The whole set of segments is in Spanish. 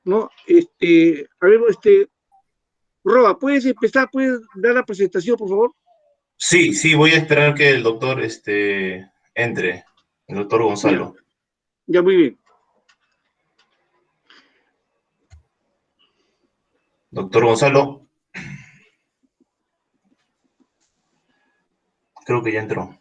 ¿no? A ver, Roa, ¿puedes empezar? ¿Puedes dar la presentación, por favor? Sí, sí, voy a esperar que el doctor entre, el doctor Ya, Gonzalo. ya, muy bien. Doctor Gonzalo, creo que ya entró.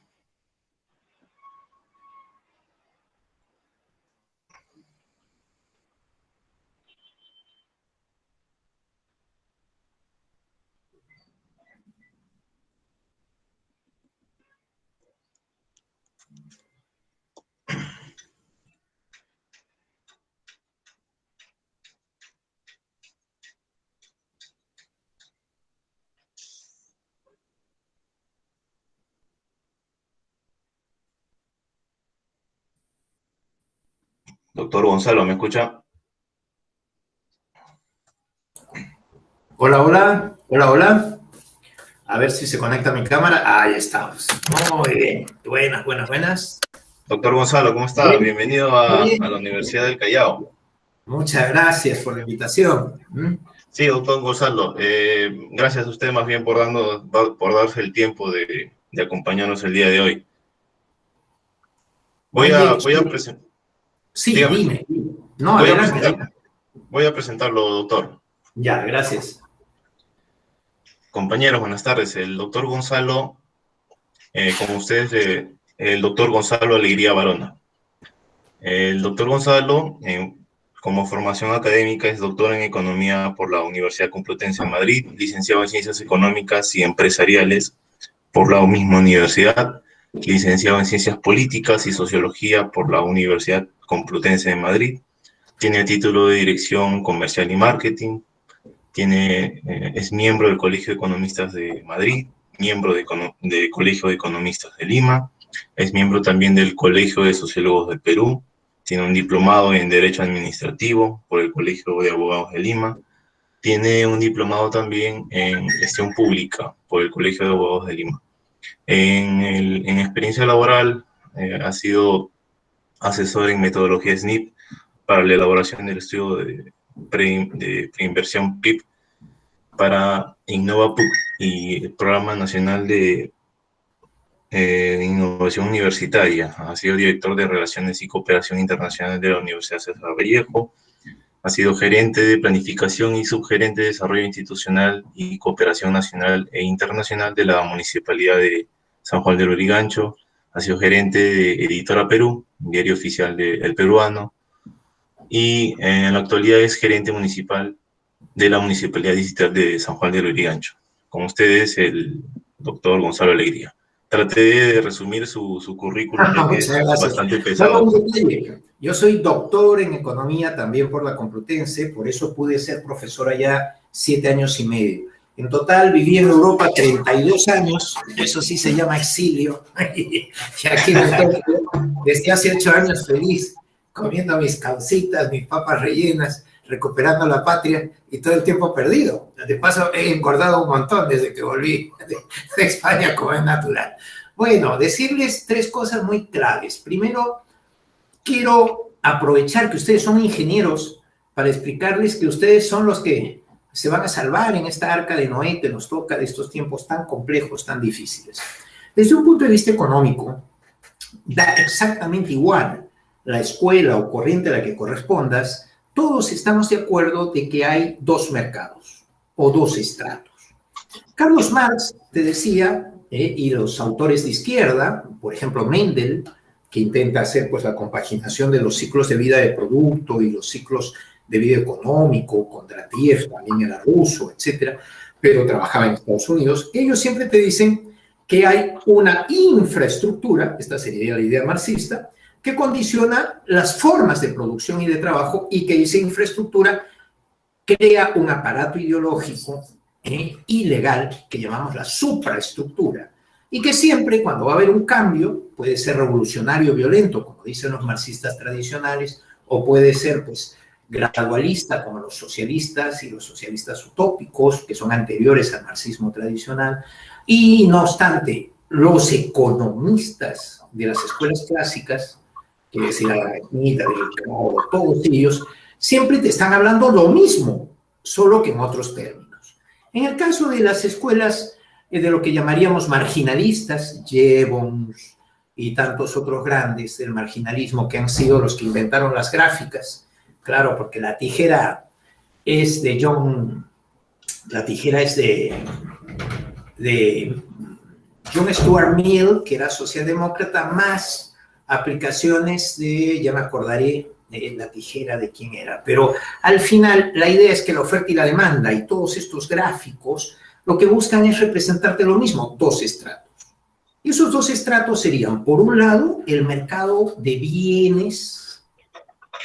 Doctor Gonzalo, ¿me escucha? Hola, hola, hola, hola. A ver si se conecta mi cámara. Ahí estamos. Muy bien. Buenas, buenas, buenas. Doctor Gonzalo, ¿cómo está? Bien, Bienvenido muy a la bien. Universidad del Callao. Muchas gracias por la invitación. Sí, doctor Gonzalo, gracias a usted más bien por darse el tiempo de acompañarnos el día de hoy. Oye, Voy a presentar, sí, dígame, dime. No, voy a adelante, presentar, adelante. voy a presentarlo, doctor. Ya, gracias. Compañeros, buenas tardes. El doctor Gonzalo, con ustedes, el doctor Gonzalo Alegría Barona. El doctor Gonzalo, como formación académica, es doctor en Economía por la Universidad Complutense de Madrid, licenciado en Ciencias Económicas y Empresariales por la misma universidad, licenciado en Ciencias Políticas y Sociología por la Universidad Complutense de Madrid, tiene título de Dirección Comercial y Marketing, es miembro del Colegio de Economistas de Madrid, miembro del Colegio de Economistas de Lima, es miembro también del Colegio de Sociólogos del Perú, tiene un diplomado en Derecho Administrativo por el Colegio de Abogados de Lima, tiene un diplomado también en Gestión Pública por el Colegio de Abogados de Lima. En experiencia laboral ha sido asesor en metodología SNIP para la elaboración del estudio de preinversión PIB para InnovaPUC y el Programa Nacional de Innovación Universitaria. Ha sido director de Relaciones y Cooperación Internacional de la Universidad César Vallejo. Ha sido gerente de Planificación y subgerente de Desarrollo Institucional y Cooperación Nacional e Internacional de la Municipalidad de San Juan del Lurigancho. Ha sido gerente de Editora Perú, diario oficial del Peruano. Y en la actualidad es gerente municipal de la Municipalidad Distrital de San Juan del Lurigancho. Con ustedes, el doctor Gonzalo Alegría. Traté de resumir su currículum, ya que Muchas es gracias. bastante Bueno, pesado. un detalle. Yo soy doctor en economía también por la Complutense, por eso pude ser profesor allá 7 años y medio. En total viví en Europa 32 años, eso sí se llama exilio, y aquí me encuentro desde hace 8 años feliz, comiendo mis causitas, mis papas rellenas, recuperando la patria y todo el tiempo perdido. De paso, he engordado un montón desde que volví de España, como es natural. Bueno, decirles 3 cosas muy claves. Primero, quiero aprovechar que ustedes son ingenieros para explicarles que ustedes son los que se van a salvar en esta arca de Noé que nos toca de estos tiempos tan complejos, tan difíciles. Desde un punto de vista económico, da exactamente igual la escuela o corriente a la que correspondas, todos estamos de acuerdo de que hay 2 mercados o 2 estratos. Carlos Marx te decía, y los autores de izquierda, por ejemplo Mendel, que intenta hacer pues la compaginación de los ciclos de vida de producto y los ciclos de vida económico, Kondratiev también era ruso, etcétera, pero trabajaba en Estados Unidos, ellos siempre te dicen que hay una infraestructura, esta sería la idea marxista, que condiciona las formas de producción y de trabajo y que esa infraestructura crea un aparato ideológico ilegal que llamamos la supraestructura y que siempre cuando va a haber un cambio puede ser revolucionario violento, como dicen los marxistas tradicionales, o puede ser pues gradualista como los socialistas y los socialistas utópicos que son anteriores al marxismo tradicional. Y no obstante, los economistas de las escuelas clásicas, que es la Schmitt, del Grau, todos ellos siempre te están hablando lo mismo, solo que en otros términos. En el caso de las escuelas de lo que llamaríamos marginalistas, Jevons y tantos otros grandes del marginalismo que han sido los que inventaron las gráficas, claro, porque la tijera es de John John Stuart Mill, que era socialdemócrata, más aplicaciones de, ya me acordaré de la tijera de quién era, pero al final la idea es que la oferta y la demanda y todos estos gráficos lo que buscan es representarte lo mismo, dos estratos. Y esos dos estratos serían, por un lado, el mercado de bienes,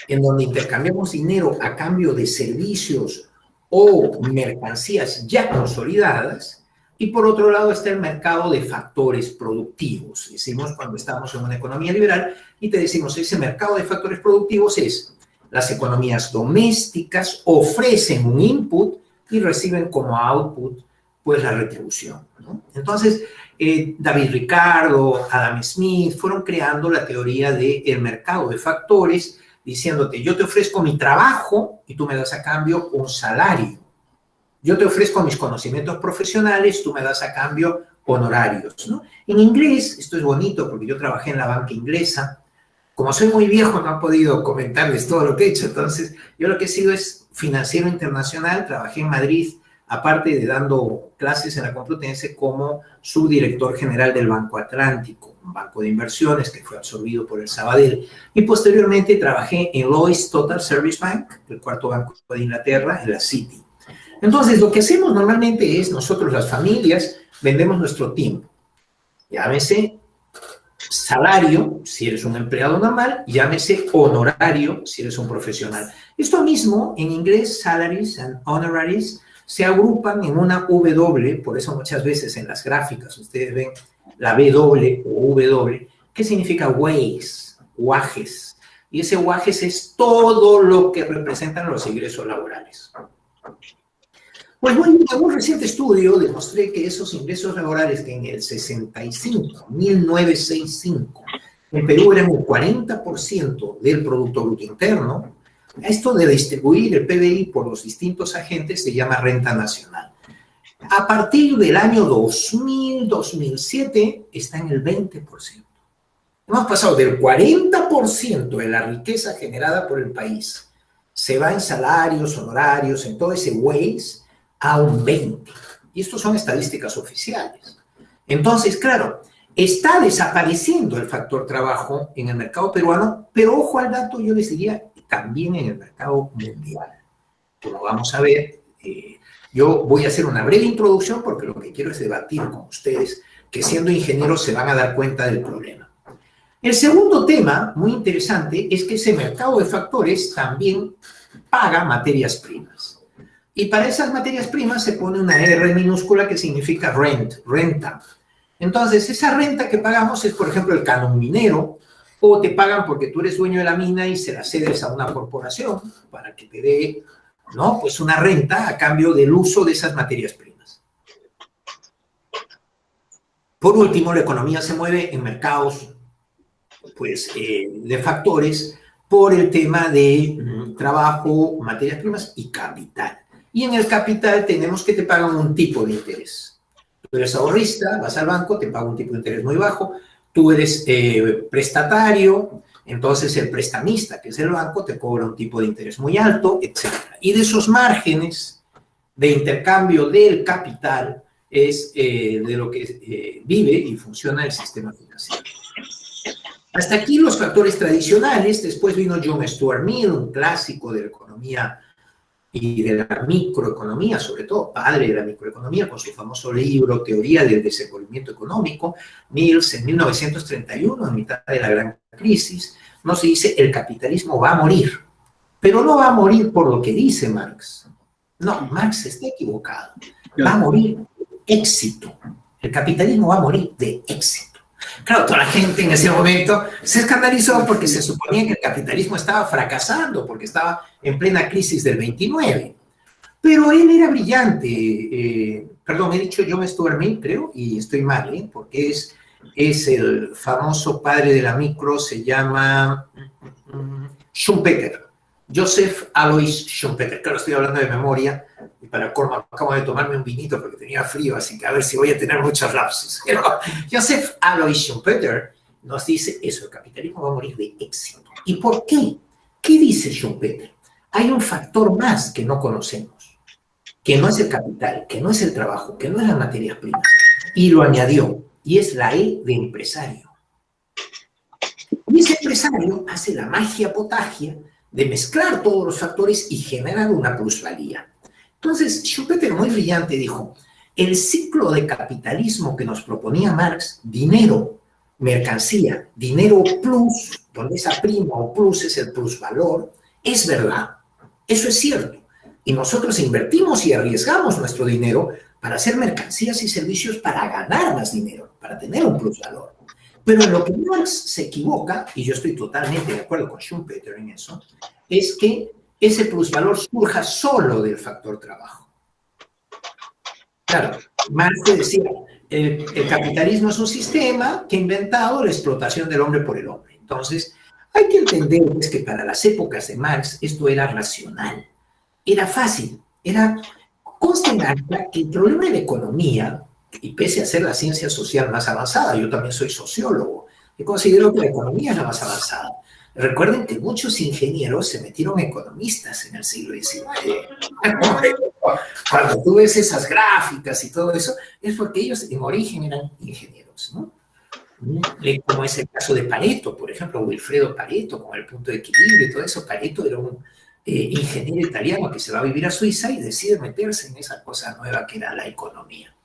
en donde intercambiamos dinero a cambio de servicios o mercancías ya consolidadas, y por otro lado está el mercado de factores productivos. Decimos cuando estamos en una economía liberal y te decimos ese mercado de factores productivos es las economías domésticas ofrecen un input y reciben como output pues la retribución, ¿no? Entonces, David Ricardo, Adam Smith fueron creando la teoría del mercado de factores diciéndote yo te ofrezco mi trabajo y tú me das a cambio un salario. Yo te ofrezco mis conocimientos profesionales, tú me das a cambio honorarios, ¿no? En inglés, esto es bonito porque yo trabajé en la banca inglesa. Como soy muy viejo, no he podido comentarles todo lo que he hecho. Entonces, yo lo que he sido es financiero internacional. Trabajé en Madrid, aparte de dando clases en la Complutense, como subdirector general del Banco Atlántico, un banco de inversiones que fue absorbido por el Sabadell. Y posteriormente trabajé en Lloyds Total Service Bank, el cuarto banco de Inglaterra, en la City. Entonces, lo que hacemos normalmente es, nosotros las familias, vendemos nuestro tiempo. Llámese salario, si eres un empleado normal, llámese honorario, si eres un profesional. Esto mismo, en inglés, salaries and honoraries, se agrupan en una W, por eso muchas veces en las gráficas ustedes ven la W o W, que significa wages, wages. Y ese wages es todo lo que representan los ingresos laborales. Pues bueno, en un reciente estudio demostré que esos ingresos laborales que en el 1965, en Perú eran el 40% del Producto Bruto Interno, esto de distribuir el PBI por los distintos agentes se llama renta nacional. A partir del año 2000, 2007, está en el 20%. Hemos pasado del 40% de la riqueza generada por el país, se va en salarios, honorarios, en todo ese waste, a un 20%. Y estos son estadísticas oficiales. Entonces, claro, está desapareciendo el factor trabajo en el mercado peruano, pero ojo al dato, yo les diría, también en el mercado mundial. Como vamos a ver, yo voy a hacer una breve introducción porque lo que quiero es debatir con ustedes, que siendo ingenieros se van a dar cuenta del problema. El segundo tema, muy interesante, es que ese mercado de factores también paga materias primas. Y para esas materias primas se pone una R minúscula que significa renta. Entonces, esa renta que pagamos es, por ejemplo, el canon minero, o te pagan porque tú eres dueño de la mina y se la cedes a una corporación para que te dé, ¿no? Pues una renta a cambio del uso de esas materias primas. Por último, la economía se mueve en mercados, pues, de factores por el tema de trabajo, materias primas y capital. Y en el capital tenemos que te pagan un tipo de interés. Tú eres ahorrista, vas al banco, te paga un tipo de interés muy bajo. Tú eres prestatario, entonces el prestamista, que es el banco, te cobra un tipo de interés muy alto, etc. Y de esos márgenes de intercambio del capital es de lo que vive y funciona el sistema financiero. Hasta aquí los factores tradicionales. Después vino John Stuart Mill, un clásico de la economía y de la microeconomía, sobre todo padre de la microeconomía, con su famoso libro Teoría del Desenvolvimiento Económico. Mills, en 1931, en mitad de la gran crisis, nos dice el capitalismo va a morir, pero no va a morir por lo que dice Marx. No, Marx está equivocado. Va a morir éxito. El capitalismo va a morir de éxito. Claro, toda la gente en ese momento se escandalizó porque se suponía que el capitalismo estaba fracasando, porque estaba en plena crisis del 29. Pero él era brillante. Perdón, he dicho John Stuart Mill, creo, y estoy mal, porque es el famoso padre de la micro, se llama Schumpeter. Joseph Alois Schumpeter. Claro, estoy hablando de memoria, y para colmo acabo de tomarme un vinito porque tenía frío, así que a ver si voy a tener muchos lapsus. Pero Joseph Alois Schumpeter nos dice eso, el capitalismo va a morir de éxito. ¿Y por qué? ¿Qué dice Schumpeter? Hay un factor más que no conocemos, que no es el capital, que no es el trabajo, que no es las materias primas. Y lo añadió, y es la E de empresario. Y ese empresario hace la magia potagia de mezclar todos los factores y generar una plusvalía. Entonces, Schumpeter, muy brillante, dijo, el ciclo de capitalismo que nos proponía Marx, dinero, mercancía, dinero plus, donde esa prima o plus es el plusvalor, es verdad. Eso es cierto. Y nosotros invertimos y arriesgamos nuestro dinero para hacer mercancías y servicios para ganar más dinero, para tener un plusvalor. Pero en lo que Marx se equivoca, y yo estoy totalmente de acuerdo con Schumpeter en eso, es que ese plusvalor surja solo del factor trabajo. Claro, Marx decía, el capitalismo es un sistema que ha inventado la explotación del hombre por el hombre. Entonces, hay que entender pues, que para las épocas de Marx esto era racional, era fácil, era constatar que el problema de la economía, y pese a ser la ciencia social más avanzada, yo también soy sociólogo, y considero que la economía es la más avanzada. Recuerden que muchos ingenieros se metieron economistas en el siglo XIX. Cuando tú ves esas gráficas y todo eso, es porque ellos en origen eran ingenieros, ¿no? Como es el caso de Pareto, por ejemplo, Wilfredo Pareto, con el punto de equilibrio y todo eso. Pareto era un ingeniero italiano que se va a vivir a Suiza y decide meterse en esa cosa nueva que era la economía.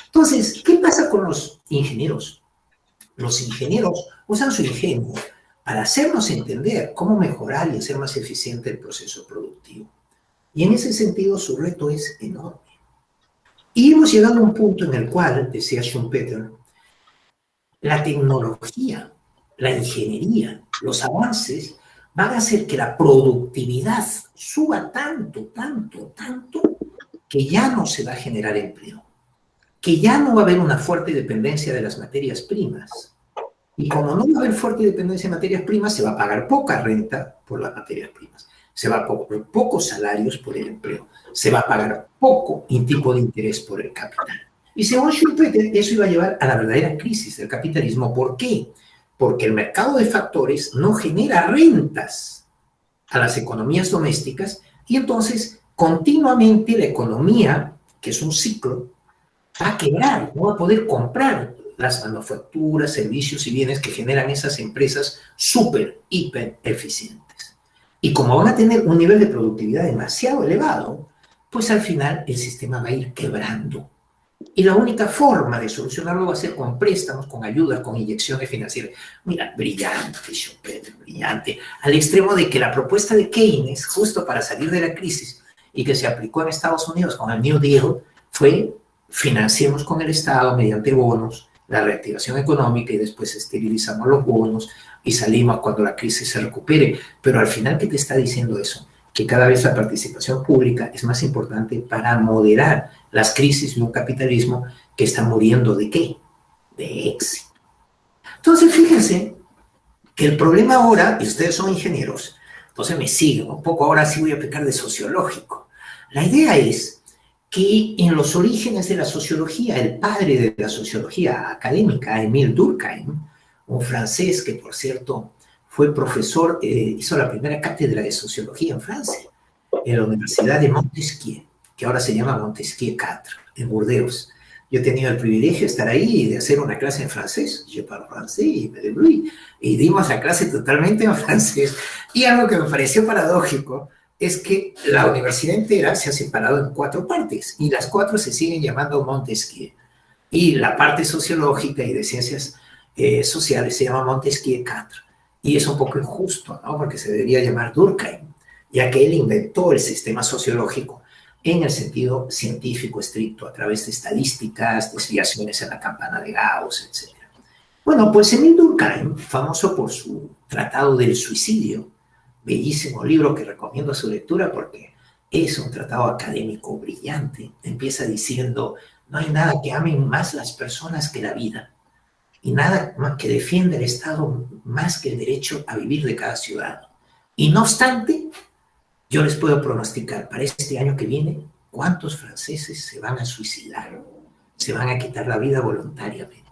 Entonces, ¿qué pasa con los ingenieros? Los ingenieros usan su ingenio para hacernos entender cómo mejorar y hacer más eficiente el proceso productivo. Y en ese sentido su reto es enorme. Y hemos llegado a un punto en el cual, decía Schumpeter, la tecnología, la ingeniería, los avances van a hacer que la productividad suba tanto, que ya no se va a generar empleo, que ya no va a haber una fuerte dependencia de las materias primas. Y como no va a haber fuerte dependencia de materias primas, se va a pagar poca renta por las materias primas, se va a pagar pocos salarios por el empleo, se va a pagar poco tipo de interés por el capital. Y según Schumpeter, eso iba a llevar a la verdadera crisis del capitalismo. ¿Por qué? Porque el mercado de factores no genera rentas a las economías domésticas y entonces continuamente la economía, que es un ciclo, va a quebrar, no va a poder comprar las manufacturas, servicios y bienes que generan esas empresas súper, hiper eficientes. Y como van a tener un nivel de productividad demasiado elevado, pues al final el sistema va a ir quebrando. Y la única forma de solucionarlo va a ser con préstamos, con ayudas, con inyecciones financieras. Mira, brillante, Schumpeter, brillante, al extremo de que la propuesta de Keynes, justo para salir de la crisis, y que se aplicó en Estados Unidos con el New Deal, fue financiemos con el Estado mediante bonos la reactivación económica y después esterilizamos los bonos y salimos cuando la crisis se recupere. Pero al final, ¿qué te está diciendo eso? Que cada vez la participación pública es más importante para moderar las crisis de un capitalismo que está muriendo ¿de qué? De éxito. Entonces, fíjense que el problema ahora, y ustedes son ingenieros, entonces me siguen un poco, ahora sí voy a pecar de sociológico. La idea es que en los orígenes de la sociología, el padre de la sociología académica, Émile Durkheim, un francés que, por cierto, fue profesor, hizo la primera cátedra de sociología en Francia, en la Universidad de Montesquieu, que ahora se llama Montesquieu IV, en Burdeos. Yo he tenido el privilegio de estar ahí y de hacer una clase en francés. Je parle français, y dimos la clase totalmente en francés. Y algo que me pareció paradójico es que la universidad entera se ha separado en 4 partes, y las 4 se siguen llamando Montesquieu. Y la parte sociológica y de ciencias sociales se llama Montesquieu IV. Y es un poco injusto, ¿no? Porque se debería llamar Durkheim, ya que él inventó el sistema sociológico en el sentido científico estricto, a través de estadísticas, desviaciones en la campana de Gauss, etc. Bueno, pues Émile Durkheim, famoso por su Tratado del Suicidio, bellísimo libro que recomiendo su lectura porque es un tratado académico brillante, empieza diciendo, no hay nada que amen más las personas que la vida, y nada que defienda el Estado más que el derecho a vivir de cada ciudadano. Y no obstante, Yo les puedo pronosticar para este año que viene cuántos franceses se van a suicidar, se van a quitar la vida voluntariamente.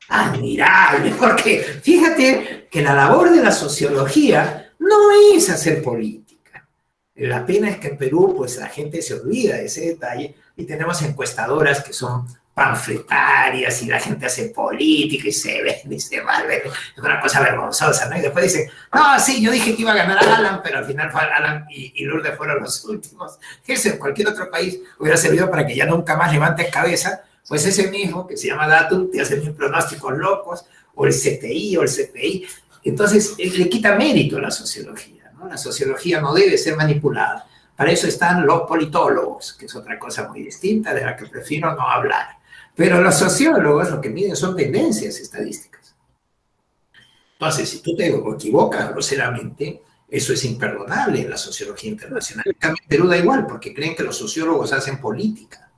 Admirable, porque fíjate que la labor de la sociología no es hacer política. La pena es que en Perú, pues la gente se olvida de ese detalle y tenemos encuestadoras que son panfletarias y la gente hace política y se vende y se malvende. Es una cosa vergonzosa, ¿no? Y después dicen, no, sí, yo dije que iba a ganar a Alan, pero al final fue Alan y Lourdes fueron los últimos. Eso en cualquier otro país hubiera servido para que ya nunca más levantes cabeza. Pues ese mismo, que se llama Datum, te hace mis pronósticos locos, o el CTI o el CPI. Entonces, le quita mérito a la sociología, ¿no? La sociología no debe ser manipulada. Para eso están los politólogos, que es otra cosa muy distinta de la que prefiero no hablar. Pero los sociólogos lo que miden son tendencias estadísticas. Entonces, si tú te equivocas groseramente, eso es imperdonable en la sociología internacional. En cambio, en Perú da igual, porque creen que los sociólogos hacen política.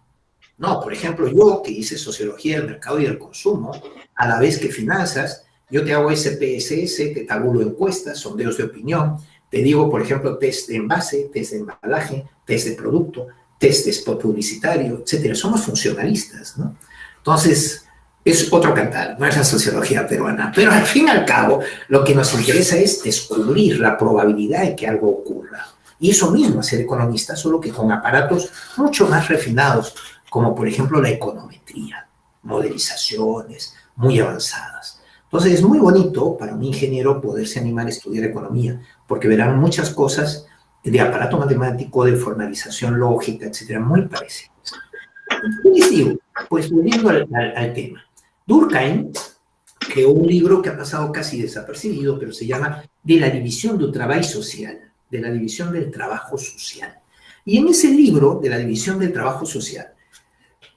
No, por ejemplo, yo que hice sociología del mercado y del consumo, a la vez que finanzas, yo te hago SPSS, te tabulo encuestas, sondeos de opinión, te digo, por ejemplo, test de envase, test de embalaje, test de producto, test de spot publicitario, etcétera. Somos funcionalistas, ¿no? Entonces, es otro cantar, no es la sociología peruana. Pero al fin y al cabo, lo que nos interesa es descubrir la probabilidad de que algo ocurra. Y eso mismo es ser economista, solo que con aparatos mucho más refinados, como por ejemplo la econometría, modelizaciones muy avanzadas. Entonces es muy bonito para un ingeniero poderse animar a estudiar economía, porque verán muchas cosas de aparato matemático, de formalización lógica, etcétera, muy parecidas. ¿Qué les digo? Pues volviendo al tema. Durkheim creó un libro que ha pasado casi desapercibido, pero se llama De la división del trabajo social, de la división del trabajo social. Y en ese libro, de la división del trabajo social,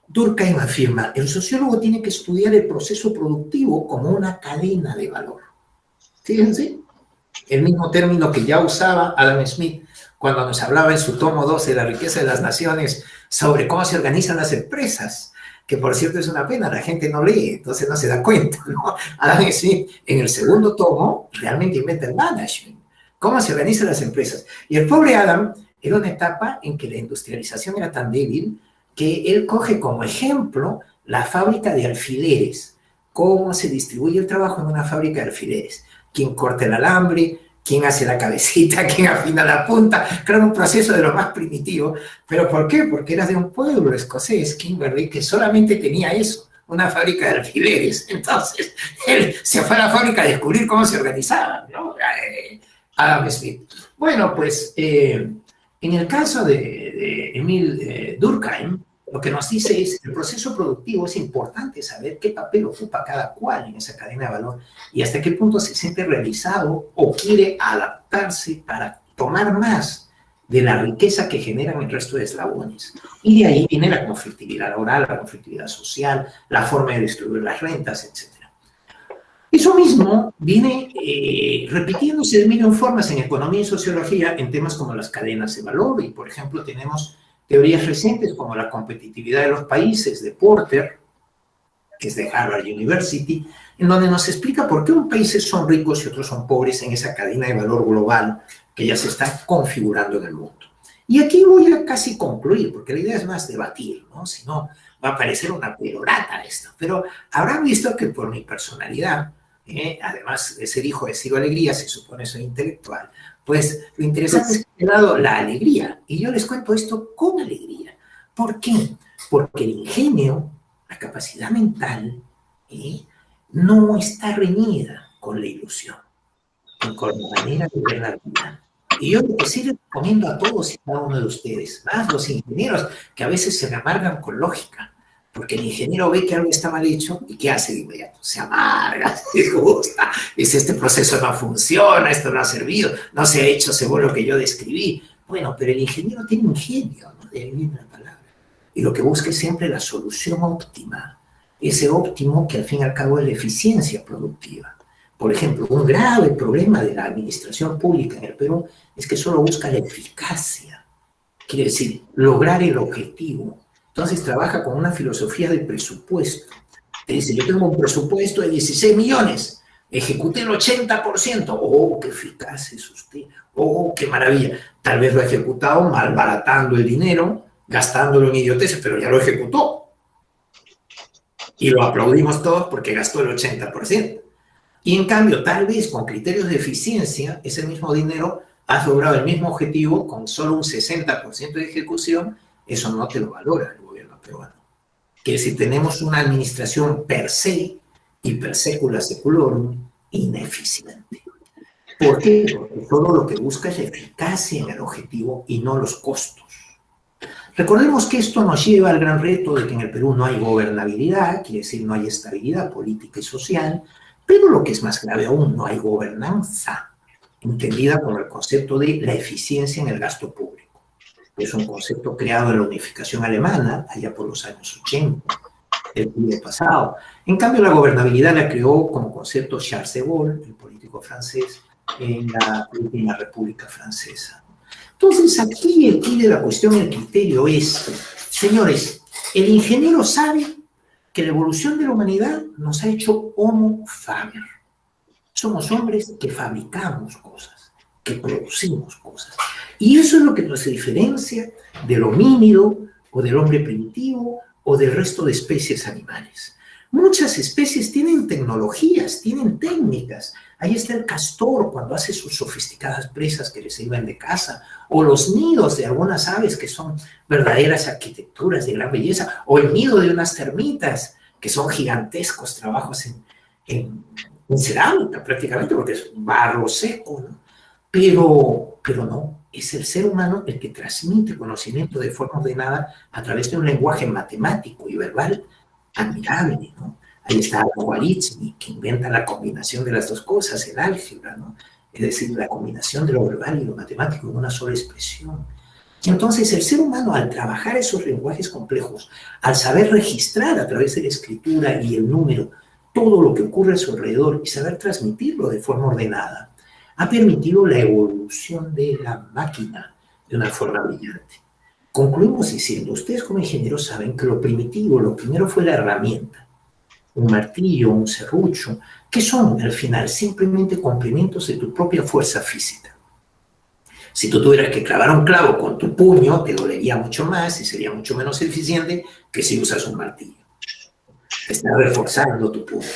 Durkheim afirma, el sociólogo tiene que estudiar el proceso productivo como una cadena de valor. Fíjense, el mismo término que ya usaba Adam Smith cuando nos hablaba en su tomo 12 de La riqueza de las naciones sobre cómo se organizan las empresas, que por cierto es una pena, la gente no lee, entonces no se da cuenta, ¿no? Adam Smith en el segundo tomo realmente inventa el management, cómo se organizan las empresas. Y el pobre Adam era una etapa en que la industrialización era tan débil que él coge como ejemplo la fábrica de alfileres, cómo se distribuye el trabajo en una fábrica de alfileres, quién corta el alambre, quién hace la cabecita, quién afina la punta, claro, un proceso de lo más primitivo. ¿Pero por qué? Porque era de un pueblo escocés, Kimberley, que solamente tenía eso, una fábrica de alfileres. Entonces, él se fue a la fábrica a descubrir cómo se organizaban, ¿no? Adam Smith. Bueno, pues, en el caso de Emil Durkheim, lo que nos dice es que el proceso productivo es importante saber qué papel ocupa cada cual en esa cadena de valor y hasta qué punto se siente realizado o quiere adaptarse para tomar más de la riqueza que generan el resto de eslabones. Y de ahí viene la conflictividad laboral, la conflictividad social, la forma de distribuir las rentas, etc. Eso mismo viene repitiéndose de mil formas en economía y sociología en temas como las cadenas de valor y, por ejemplo, tenemos teorías recientes como la competitividad de los países de Porter, que es de Harvard University, en donde nos explica por qué unos países son ricos y otros son pobres en esa cadena de valor global que ya se está configurando en el mundo. Y aquí voy a casi concluir, porque la idea es más debatir, ¿no? Si no, va a parecer una perorata esto. Pero habrán visto que por mi personalidad, además de ser hijo de Ciro Alegría, se supone soy intelectual, pues lo interesante es que he dado la alegría. Y yo les cuento esto con alegría. ¿Por qué? Porque el ingenio, la capacidad mental, no está reñida con la ilusión, con la manera de ver la vida. Y yo lo que sí les recomiendo a todos y cada uno de ustedes, más los ingenieros, que a veces se me amargan con lógica, porque el ingeniero ve que algo está mal hecho y ¿qué hace de inmediato? Se amarga, se disgusta, dice este proceso no funciona, esto no ha servido, no se ha hecho según lo que yo describí. Bueno, pero el ingeniero tiene ingenio, ¿no? De ahí viene la palabra. Y lo que busca es siempre la solución óptima, ese óptimo que al fin y al cabo es la eficiencia productiva. Por ejemplo, un grave problema de la administración pública en el Perú es que solo busca la eficacia, quiere decir, lograr el objetivo. Entonces trabaja con una filosofía de presupuesto. Te dice, yo tengo un presupuesto de 16 millones, Ejecuté el 80%. ¡Oh, qué eficaz es usted! ¡Oh, qué maravilla! Tal vez lo ha ejecutado malbaratando el dinero, gastándolo en idioteces, pero ya lo ejecutó. Y lo aplaudimos todos porque gastó el 80%. Y en cambio, tal vez con criterios de eficiencia, ese mismo dinero has logrado el mismo objetivo con solo un 60% de ejecución. Eso no te lo valora el gobierno peruano. Que si tenemos una administración per se y per secula seculorum ineficiente. ¿Por qué? Porque todo lo que busca es la eficacia en el objetivo y no los costos. Recordemos que esto nos lleva al gran reto de que en el Perú no hay gobernabilidad, quiere decir no hay estabilidad política y social, pero lo que es más grave aún, no hay gobernanza, entendida como el concepto de la eficiencia en el gasto público. Es un concepto creado en la unificación alemana, allá por los años 80, del siglo pasado. En cambio, la gobernabilidad la creó como concepto Charles de Gaulle, el político francés, en la última República Francesa. Entonces, aquí el quid de la cuestión, el criterio es, señores, el ingeniero sabe que la evolución de la humanidad nos ha hecho homo faber. Somos hombres que fabricamos cosas, que producimos cosas. Y eso es lo que nos diferencia del homínido, o del hombre primitivo, o del resto de especies animales. Muchas especies tienen tecnologías, tienen técnicas. Ahí está el castor cuando hace sus sofisticadas presas que le sirven de caza, o los nidos de algunas aves que son verdaderas arquitecturas de gran belleza, o el nido de unas termitas que son gigantescos trabajos en cerámica prácticamente, porque es barro seco, ¿no? Pero no, es el ser humano el que transmite conocimiento de forma ordenada a través de un lenguaje matemático y verbal admirable, ¿no? Ahí está Khwarizmi, que inventa la combinación de las dos cosas, el álgebra, ¿no? Es decir, la combinación de lo verbal y lo matemático en una sola expresión. Y entonces el ser humano, al trabajar esos lenguajes complejos, al saber registrar a través de la escritura y el número todo lo que ocurre a su alrededor y saber transmitirlo de forma ordenada, ha permitido la evolución de la máquina de una forma brillante. Concluimos diciendo, ustedes como ingenieros saben que lo primitivo, lo primero fue la herramienta, un martillo, un serrucho, que son al final simplemente complementos de tu propia fuerza física. Si tú tuvieras que clavar un clavo con tu puño, te dolería mucho más y sería mucho menos eficiente que si usas un martillo. Estás reforzando tu puño.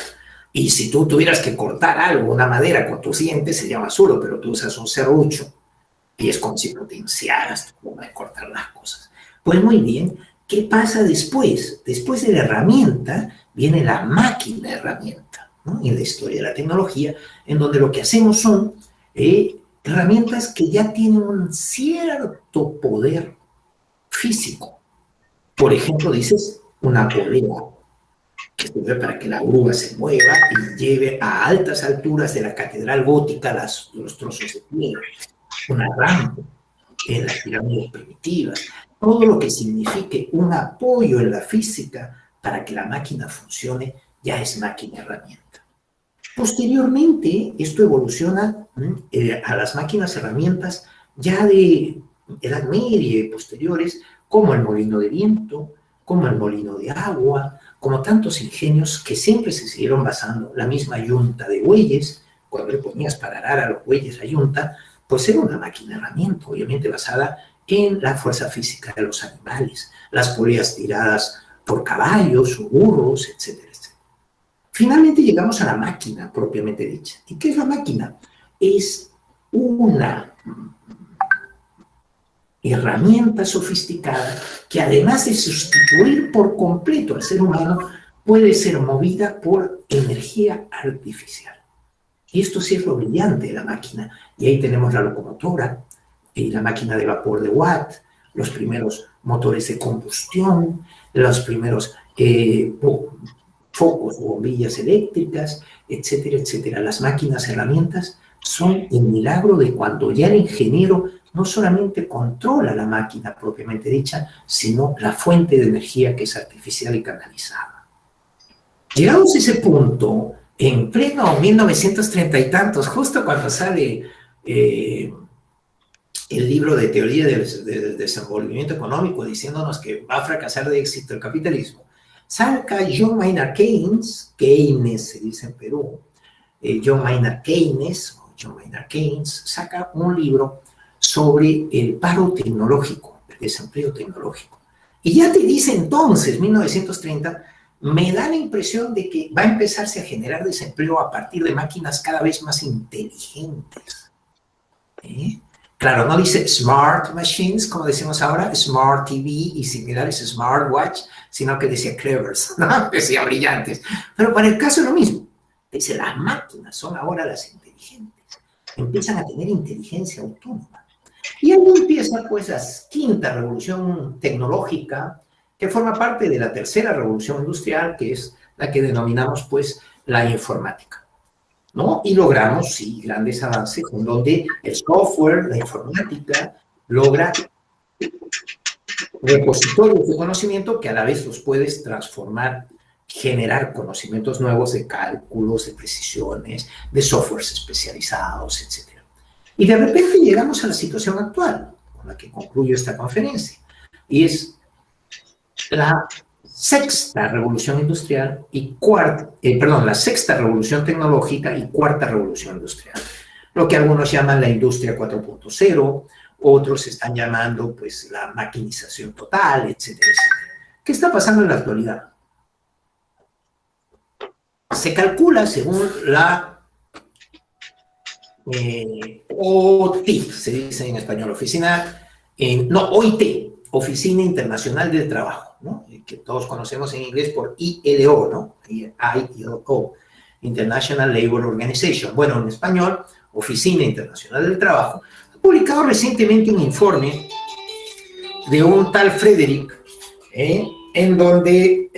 Y si tú tuvieras que cortar algo, una madera con tus dientes, sería más duro, pero tú usas un serrucho y es como si potenciaras tu forma de cortar las cosas. Pues muy bien, ¿qué pasa después? Después de la herramienta viene la máquina herramienta, ¿no? En la historia de la tecnología, en donde lo que hacemos son herramientas que ya tienen un cierto poder físico. Por ejemplo, dices una polea, que sirve para que la grúa se mueva y lleve a altas alturas de la catedral gótica los trozos de piedra. Una rampa en las pirámides primitivas. Todo lo que signifique un apoyo en la física para que la máquina funcione ya es máquina herramienta. Posteriormente, esto evoluciona a las máquinas herramientas ya de Edad Media y posteriores, como el molino de viento, como el molino de agua, como tantos ingenios que siempre se siguieron basando. La misma yunta de bueyes, cuando le ponías para arar a los bueyes la yunta, pues era una máquina herramienta, obviamente basada en la fuerza física de los animales, las poleas tiradas por caballos o burros, etcétera, etcétera. Finalmente llegamos a la máquina propiamente dicha. ¿Y qué es la máquina? Es una herramienta sofisticada que, además de sustituir por completo al ser humano, puede ser movida por energía artificial. Y esto sí es lo brillante de la máquina. Y ahí tenemos la locomotora, la máquina de vapor de Watt, los primeros motores de combustión, los primeros focos o bombillas eléctricas, etcétera, etcétera. Las máquinas herramientas son el milagro de cuando ya el ingeniero no solamente controla la máquina propiamente dicha, sino la fuente de energía que es artificial y canalizada. Llegados a ese punto, en pleno 1930 y tantos, justo cuando sale el libro de teoría del desenvolvimiento económico diciéndonos que va a fracasar de éxito el capitalismo, saca John Maynard Keynes, Keynes se dice en Perú, John Maynard Keynes, saca un libro sobre el paro tecnológico, el desempleo tecnológico. Y ya te dice entonces, 1930, me da la impresión de que va a empezarse a generar desempleo a partir de máquinas cada vez más inteligentes. Claro, no dice smart machines, como decimos ahora, smart TV y similares, smartwatch, sino que decía clevers, ¿no? Decía brillantes. Pero para el caso es lo mismo. Dice, las máquinas son ahora las inteligentes. Empiezan a tener inteligencia autónoma. Y ahí empieza, pues, la quinta revolución tecnológica, que forma parte de la tercera revolución industrial, que es la que denominamos, pues, la informática, ¿no? Y logramos, sí, grandes avances en donde el software, la informática, logra repositorios de conocimiento que a la vez los puedes transformar, generar conocimientos nuevos de cálculos, de precisiones, de softwares especializados, etc. Y de repente llegamos a la situación actual, con la que concluyo esta conferencia, y es la sexta revolución industrial y la sexta revolución tecnológica y cuarta revolución industrial. Lo que algunos llaman la industria 4.0, otros están llamando, pues, la maquinización total, etcétera, etcétera. ¿Qué está pasando en la actualidad? Se calcula, según la OIT, se dice en español, OIT, Oficina Internacional del Trabajo, ¿no? Que todos conocemos en inglés por ILO, ¿no? ILO, International Labour Organization. Bueno, en español, Oficina Internacional del Trabajo, ha publicado recientemente un informe de un tal Frederick, en donde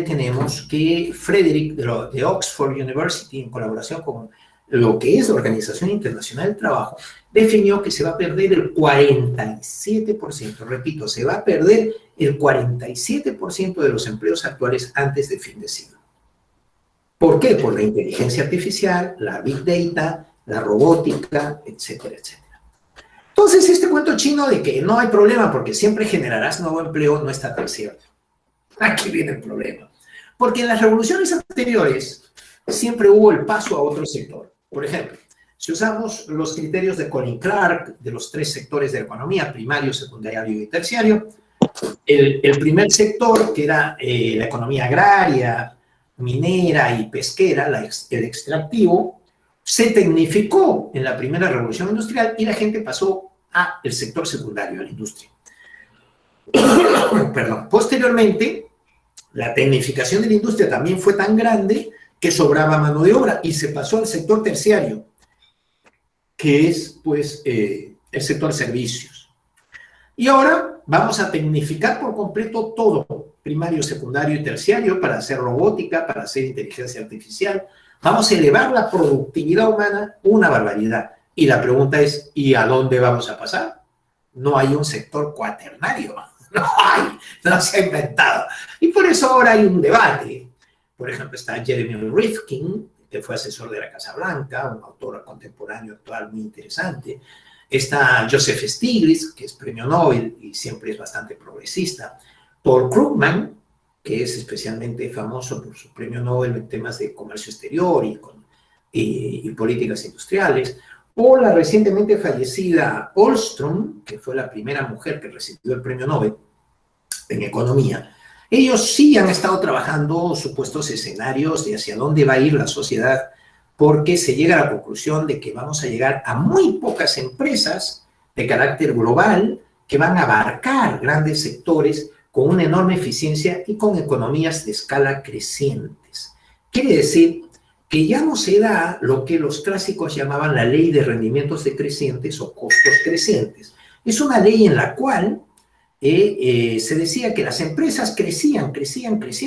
tenemos que Frederick de Oxford University, en colaboración con lo que es la Organización Internacional del Trabajo, definió que se va a perder el 47%, repito, se va a perder el 47% de los empleos actuales antes de fin de siglo. ¿Por qué? Por la inteligencia artificial, la big data, la robótica, etcétera, etcétera. Entonces, este cuento chino de que no hay problema porque siempre generarás nuevo empleo no está tan cierto. Aquí viene el problema. Porque en las revoluciones anteriores siempre hubo el paso a otro sector. Por ejemplo, si usamos los criterios de Colin Clark, de los tres sectores de la economía, primario, secundario y terciario, el primer sector, que era la economía agraria, minera y pesquera, el extractivo, se tecnificó en la primera revolución industrial y la gente pasó al sector secundario, a la industria. Perdón. Posteriormente, la tecnificación de la industria también fue tan grande que sobraba mano de obra y se pasó al sector terciario, que es, pues, el sector servicios. Y ahora vamos a tecnificar por completo todo, primario, secundario y terciario, para hacer robótica, para hacer inteligencia artificial. Vamos a elevar la productividad humana una barbaridad. Y la pregunta es, ¿y a dónde vamos a pasar? No hay un sector cuaternario. No se ha inventado. Y por eso ahora hay un debate. Por ejemplo, está Jeremy Rifkin, que fue asesor de la Casa Blanca, un autor contemporáneo actual muy interesante. Está Joseph Stiglitz, que es premio Nobel y siempre es bastante progresista. Paul Krugman, que es especialmente famoso por su premio Nobel en temas de comercio exterior y políticas industriales. O la recientemente fallecida Ostrom, que fue la primera mujer que recibió el premio Nobel en economía. Ellos sí han estado trabajando supuestos escenarios de hacia dónde va a ir la sociedad, porque se llega a la conclusión de que vamos a llegar a muy pocas empresas de carácter global que van a abarcar grandes sectores con una enorme eficiencia y con economías de escala crecientes. Quiere decir que ya no se da lo que los clásicos llamaban la ley de rendimientos decrecientes o costos crecientes. Es una ley en la cual se decía que las empresas crecían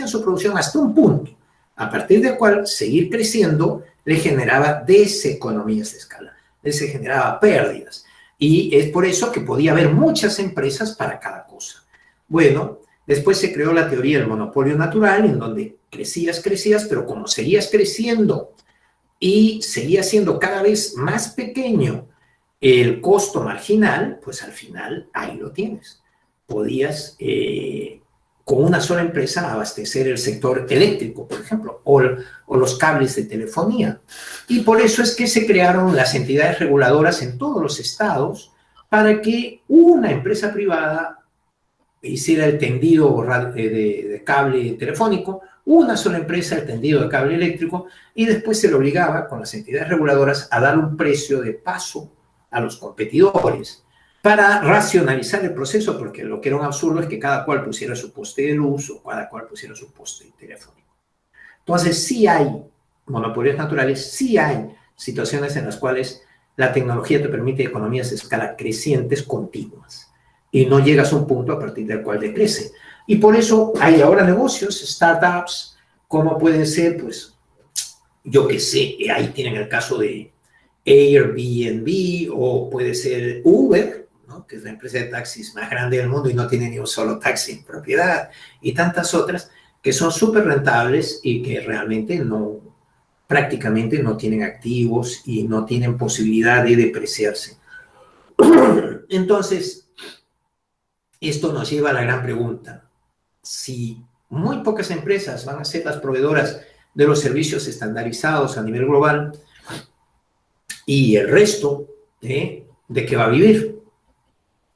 su producción hasta un punto, a partir del cual seguir creciendo le generaba deseconomías de escala, se generaba pérdidas. Y es por eso que podía haber muchas empresas para cada cosa. Bueno, después se creó la teoría del monopolio natural, en donde crecías, pero como seguías creciendo y seguía siendo cada vez más pequeño el costo marginal, pues al final ahí lo tienes. Podías con una sola empresa abastecer el sector eléctrico, por ejemplo, o los cables de telefonía. Y por eso es que se crearon las entidades reguladoras en todos los estados para que una empresa privada hiciera el tendido de cable telefónico, una sola empresa el tendido de cable eléctrico, y después se le obligaba con las entidades reguladoras a dar un precio de paso a los competidores para racionalizar el proceso, porque lo que era un absurdo es que cada cual pusiera su poste de luz o cada cual pusiera su poste telefónico. Entonces, sí hay monopolios naturales, sí hay situaciones en las cuales la tecnología te permite economías de escala crecientes continuas y no llegas a un punto a partir del cual decrece. Y por eso hay ahora negocios, startups, como pueden ser, pues, yo qué sé, ahí tienen el caso de Airbnb, o puede ser Uber, ¿no?, que es la empresa de taxis más grande del mundo y no tiene ni un solo taxi en propiedad, y tantas otras que son súper rentables y que realmente prácticamente no tienen activos y no tienen posibilidad de depreciarse. Entonces, esto nos lleva a la gran pregunta: si muy pocas empresas van a ser las proveedoras de los servicios estandarizados a nivel global, y el resto, ¿de qué va a vivir?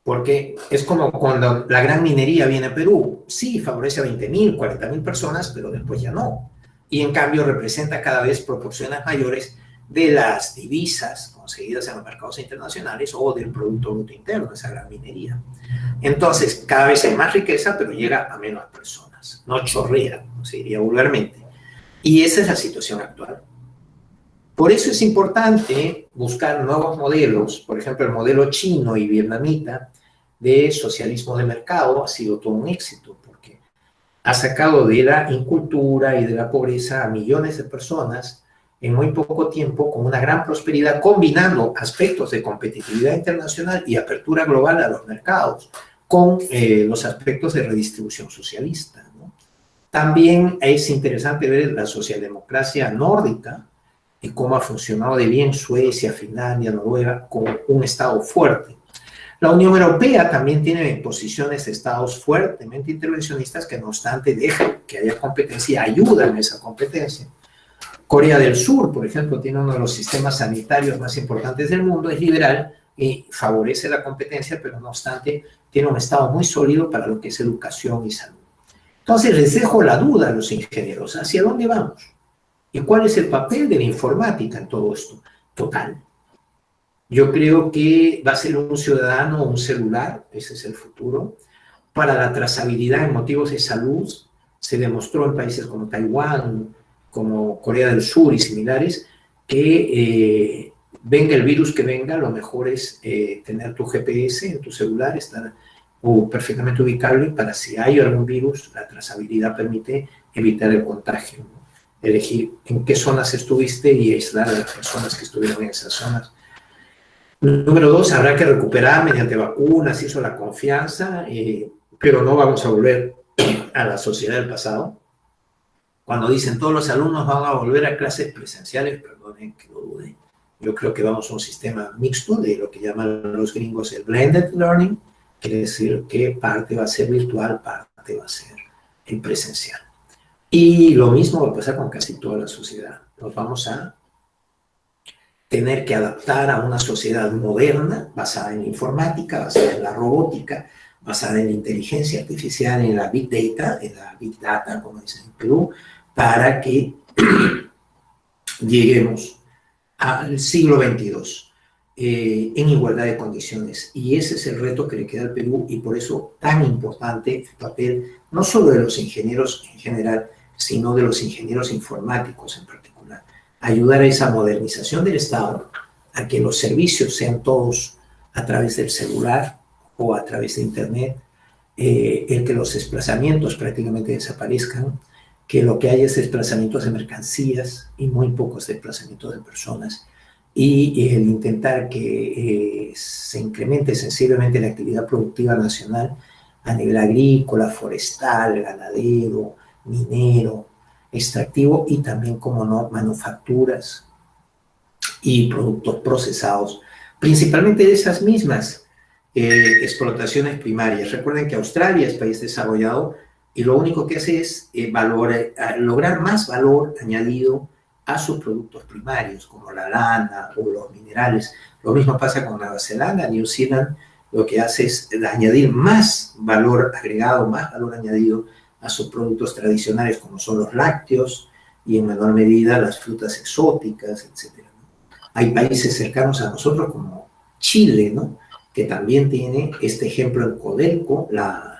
Porque es como cuando la gran minería viene a Perú. Sí, favorece a 20.000, 40.000 personas, pero después ya no. Y en cambio representa cada vez proporciones mayores de las divisas conseguidas en los mercados internacionales o del Producto Bruto Interno, esa gran minería. Entonces, cada vez hay más riqueza, pero llega a menos personas. No chorrea, como se diría vulgarmente. Y esa es la situación actual. Por eso es importante buscar nuevos modelos. Por ejemplo, el modelo chino y vietnamita de socialismo de mercado ha sido todo un éxito, porque ha sacado de la incultura y de la pobreza a millones de personas en muy poco tiempo, con una gran prosperidad, combinando aspectos de competitividad internacional y apertura global a los mercados con los aspectos de redistribución socialista, ¿no? También es interesante ver la socialdemocracia nórdica y cómo ha funcionado de bien Suecia, Finlandia, Noruega, con un Estado fuerte. La Unión Europea también tiene posiciones de Estados fuertemente intervencionistas que, no obstante, dejan que haya competencia y ayudan a esa competencia. Corea del Sur, por ejemplo, tiene uno de los sistemas sanitarios más importantes del mundo, es liberal y favorece la competencia, pero no obstante, tiene un Estado muy sólido para lo que es educación y salud. Entonces, les dejo la duda a los ingenieros: ¿hacia dónde vamos? ¿Y cuál es el papel de la informática en todo esto? Total. Yo creo que va a ser un ciudadano o un celular, ese es el futuro. Para la trazabilidad en motivos de salud, se demostró en países como Taiwán, como Corea del Sur y similares, que venga el virus que venga, lo mejor es tener tu GPS en tu celular, estar perfectamente ubicable para si hay algún virus, la trazabilidad permite evitar el contagio, ¿no? Elegir en qué zonas estuviste y aislar a las personas que estuvieron en esas zonas. Número 2, habrá que recuperar mediante vacunas y eso la confianza, pero no vamos a volver a la sociedad del pasado. Cuando dicen todos los alumnos van a volver a clases presenciales, perdonen que lo duden. Yo creo que vamos a un sistema mixto de lo que llaman los gringos el blended learning, quiere decir que parte va a ser virtual, parte va a ser presencial. Y lo mismo va a pasar con casi toda la sociedad. Nos vamos a tener que adaptar a una sociedad moderna, basada en la informática, basada en la robótica, basada en la inteligencia artificial, en la big data, como dicen en Perú, para que lleguemos al siglo XXII en igualdad de condiciones. Y ese es el reto que le queda al Perú, y por eso tan importante el papel no solo de los ingenieros en general, sino de los ingenieros informáticos en particular. Ayudar a esa modernización del Estado, a que los servicios sean todos a través del celular o a través de Internet, el que los desplazamientos prácticamente desaparezcan, que lo que hay es desplazamientos de mercancías y muy pocos desplazamientos de personas, y el intentar que se incremente sensiblemente la actividad productiva nacional a nivel agrícola, forestal, ganadero, minero, extractivo, y también, como no, manufacturas y productos procesados, principalmente de esas mismas explotaciones primarias. Recuerden que Australia es país desarrollado, y lo único que hace es lograr más valor añadido a sus productos primarios, como la lana o los minerales. Lo mismo pasa con Nueva Zelanda. New Zealand lo que hace es añadir más valor agregado, más valor añadido a sus productos tradicionales, como son los lácteos y en menor medida las frutas exóticas, etc. Hay países cercanos a nosotros como Chile, ¿no?, que también tiene este ejemplo en Codelco, la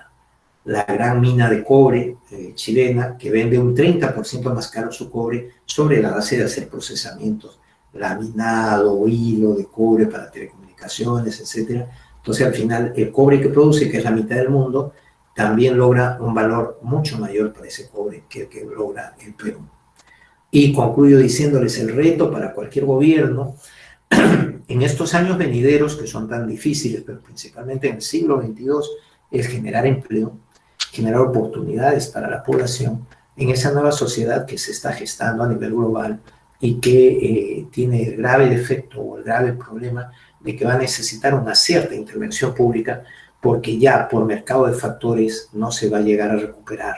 gran mina de cobre chilena, que vende un 30% más caro su cobre sobre la base de hacer procesamientos, laminado, hilo de cobre para telecomunicaciones, etc. Entonces, al final, el cobre que produce, que es la mitad del mundo, también logra un valor mucho mayor para ese cobre que el que logra el Perú. Y concluyo diciéndoles el reto para cualquier gobierno en estos años venideros, que son tan difíciles, pero principalmente en el siglo XXII, es generar empleo, generar oportunidades para la población en esa nueva sociedad que se está gestando a nivel global y que tiene el grave defecto o el grave problema de que va a necesitar una cierta intervención pública, porque ya por mercado de factores no se va a llegar a recuperar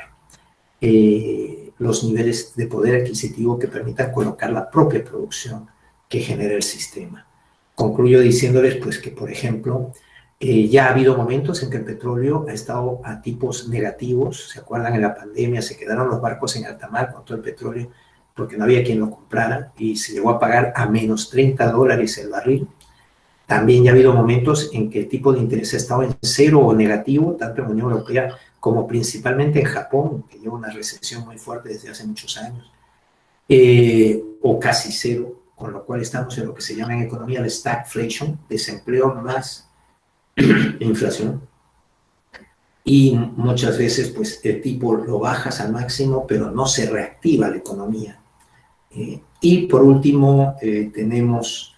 los niveles de poder adquisitivo que permitan colocar la propia producción que genera el sistema. Concluyo diciéndoles pues que, por ejemplo, ya ha habido momentos en que el petróleo ha estado a tipos negativos. ¿Se acuerdan? En la pandemia se quedaron los barcos en alta mar con todo el petróleo porque no había quien lo comprara y se llegó a pagar a menos $30 el barril. También ya ha habido momentos en que el tipo de interés ha estado en cero o negativo, tanto en la Unión Europea como principalmente en Japón, que lleva una recesión muy fuerte desde hace muchos años, o casi cero, con lo cual estamos en lo que se llama en economía el stagflation, desempleo más inflación. Y muchas veces pues el tipo lo bajas al máximo, pero no se reactiva la economía. Y por último tenemos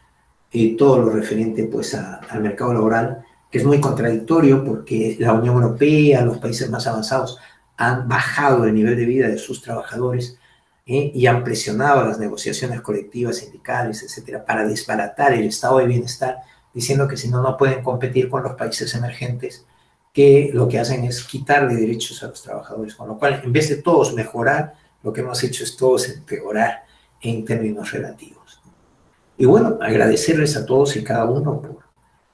todo lo referente pues al mercado laboral, que es muy contradictorio porque la Unión Europea, los países más avanzados, han bajado el nivel de vida de sus trabajadores y han presionado las negociaciones colectivas, sindicales, etcétera, para desbaratar el estado de bienestar, diciendo que si no, no pueden competir con los países emergentes, que lo que hacen es quitarle derechos a los trabajadores, con lo cual, en vez de todos mejorar, lo que hemos hecho es todos empeorar en términos relativos. Y bueno, agradecerles a todos y cada uno por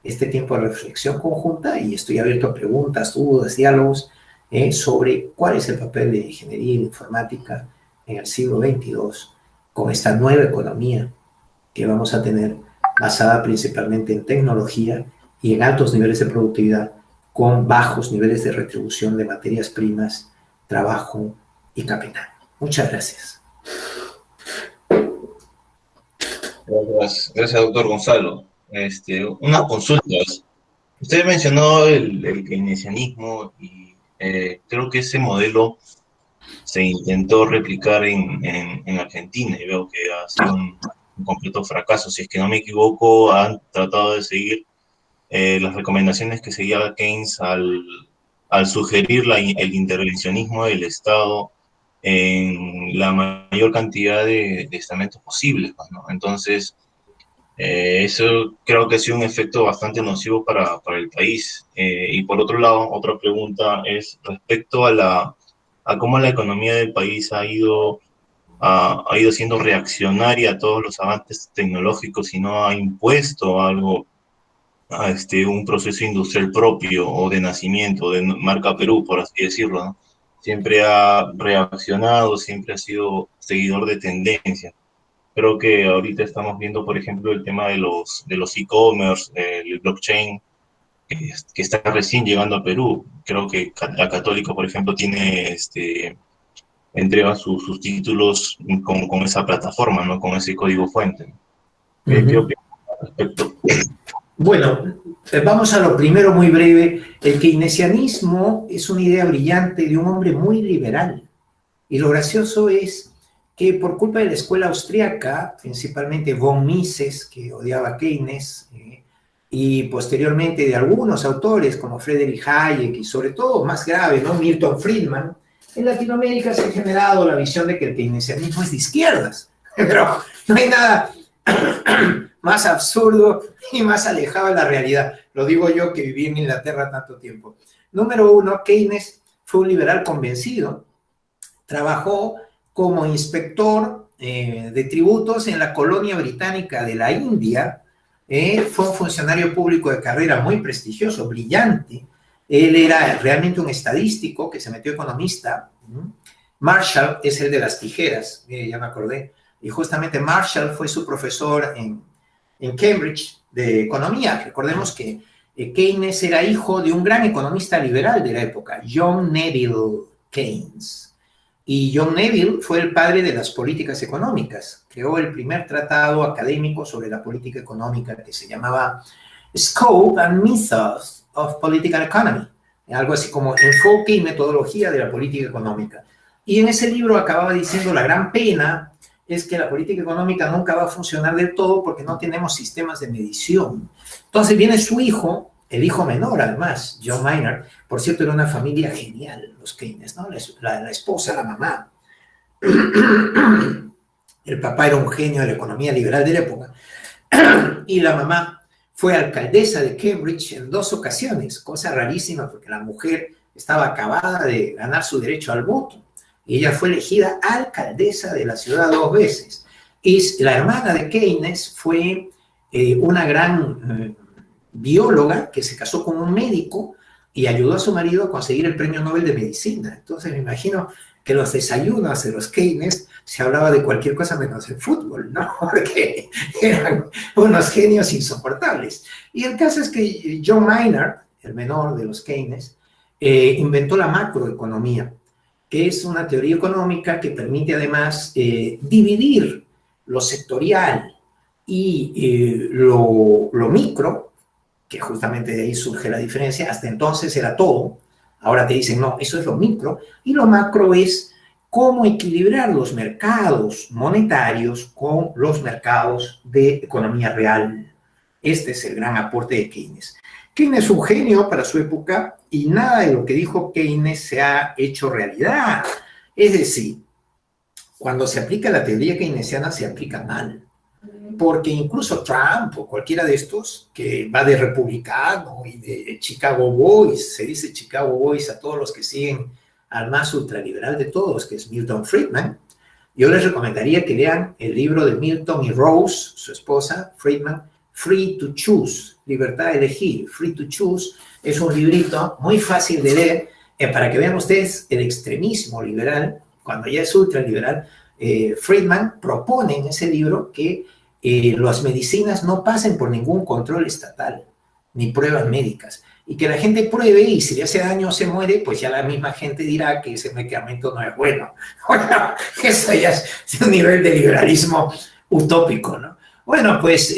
este tiempo de reflexión conjunta, y estoy abierto a preguntas, dudas, diálogos sobre cuál es el papel de ingeniería y informática en el siglo XXII con esta nueva economía que vamos a tener, basada principalmente en tecnología y en altos niveles de productividad, con bajos niveles de retribución de materias primas, trabajo y capital. Muchas gracias. Gracias, doctor Gonzalo. Unas consultas. Usted mencionó el keynesianismo y creo que ese modelo se intentó replicar en Argentina y veo que ha sido un completo fracaso. Si es que no me equivoco, han tratado de seguir las recomendaciones que seguía Keynes al sugerir el intervencionismo del Estado en la mayor cantidad de estamentos posibles, ¿no? Entonces, eso creo que ha sido un efecto bastante nocivo para el país. Y por otro lado, otra pregunta es respecto a cómo la economía del país ha ido siendo reaccionaria a todos los avances tecnológicos y no ha impuesto algo, un proceso industrial propio o de nacimiento, de marca Perú, por así decirlo, ¿no? Siempre ha reaccionado, siempre ha sido seguidor de tendencias. Creo que ahorita estamos viendo, por ejemplo, el tema de los e-commerce, el blockchain, que está recién llegando a Perú. Creo que la Católica, por ejemplo, entrega sus títulos con esa plataforma, ¿no? Con ese código fuente. ¿Qué opinas al respecto? Bueno, vamos a lo primero muy breve. El keynesianismo es una idea brillante de un hombre muy liberal. Y lo gracioso es que por culpa de la escuela austríaca, principalmente von Mises, que odiaba a Keynes, y posteriormente de algunos autores como Friedrich Hayek y sobre todo, más grave, ¿no?, Milton Friedman, en Latinoamérica se ha generado la visión de que el keynesianismo es de izquierdas. Pero no hay nada más absurdo y más alejado de la realidad. Lo digo yo que viví en Inglaterra tanto tiempo. Número uno, Keynes fue un liberal convencido. Trabajó como inspector de tributos en la colonia británica de la India. Fue un funcionario público de carrera muy prestigioso, brillante. Él era realmente un estadístico que se metió economista. Marshall es el de las tijeras, ya me acordé. Y justamente Marshall fue su profesor en Cambridge de economía. Recordemos que Keynes era hijo de un gran economista liberal de la época, John Neville Keynes. Y John Neville fue el padre de las políticas económicas. Creó el primer tratado académico sobre la política económica que se llamaba Scope and Methods of Political Economy. Algo así como enfoque y metodología de la política económica. Y en ese libro acababa diciendo la gran pena es que la política económica nunca va a funcionar del todo porque no tenemos sistemas de medición. Entonces viene su hijo, el hijo menor además, John Maynard. Por cierto, era una familia genial, los Keynes, ¿no? La esposa, la mamá. El papá era un genio de la economía liberal de la época. Y la mamá fue alcaldesa de Cambridge en 2 ocasiones, cosa rarísima porque la mujer estaba acabada de ganar su derecho al voto. Y ella fue elegida alcaldesa de la ciudad 2 veces. Y la hermana de Keynes fue una gran bióloga que se casó con un médico y ayudó a su marido a conseguir el premio Nobel de Medicina. Entonces me imagino que los desayunos de los Keynes se hablaba de cualquier cosa menos el fútbol, ¿no? Porque eran unos genios insoportables. Y el caso es que John Maynard, el menor de los Keynes, inventó la macroeconomía, que es una teoría económica que permite además dividir lo sectorial y lo micro, que justamente de ahí surge la diferencia. Hasta entonces era todo, ahora te dicen no, eso es lo micro, y lo macro es cómo equilibrar los mercados monetarios con los mercados de economía real. Este es el gran aporte de Keynes. Keynes es un genio para su época y nada de lo que dijo Keynes se ha hecho realidad. Es decir, cuando se aplica la teoría keynesiana se aplica mal. Porque incluso Trump o cualquiera de estos que va de republicano y de Chicago Boys, se dice Chicago Boys a todos los que siguen al más ultraliberal de todos, que es Milton Friedman, yo les recomendaría que lean el libro de Milton y Rose, su esposa, Friedman, Free to Choose, Libertad de Elegir. Free to Choose es un librito muy fácil de leer para que vean ustedes el extremismo liberal, cuando ya es ultraliberal. Friedman propone en ese libro que las medicinas no pasen por ningún control estatal, ni pruebas médicas, y que la gente pruebe y si le hace daño o se muere, pues ya la misma gente dirá que ese medicamento no es bueno. Bueno, eso ya es un nivel de liberalismo utópico, ¿no? Bueno, pues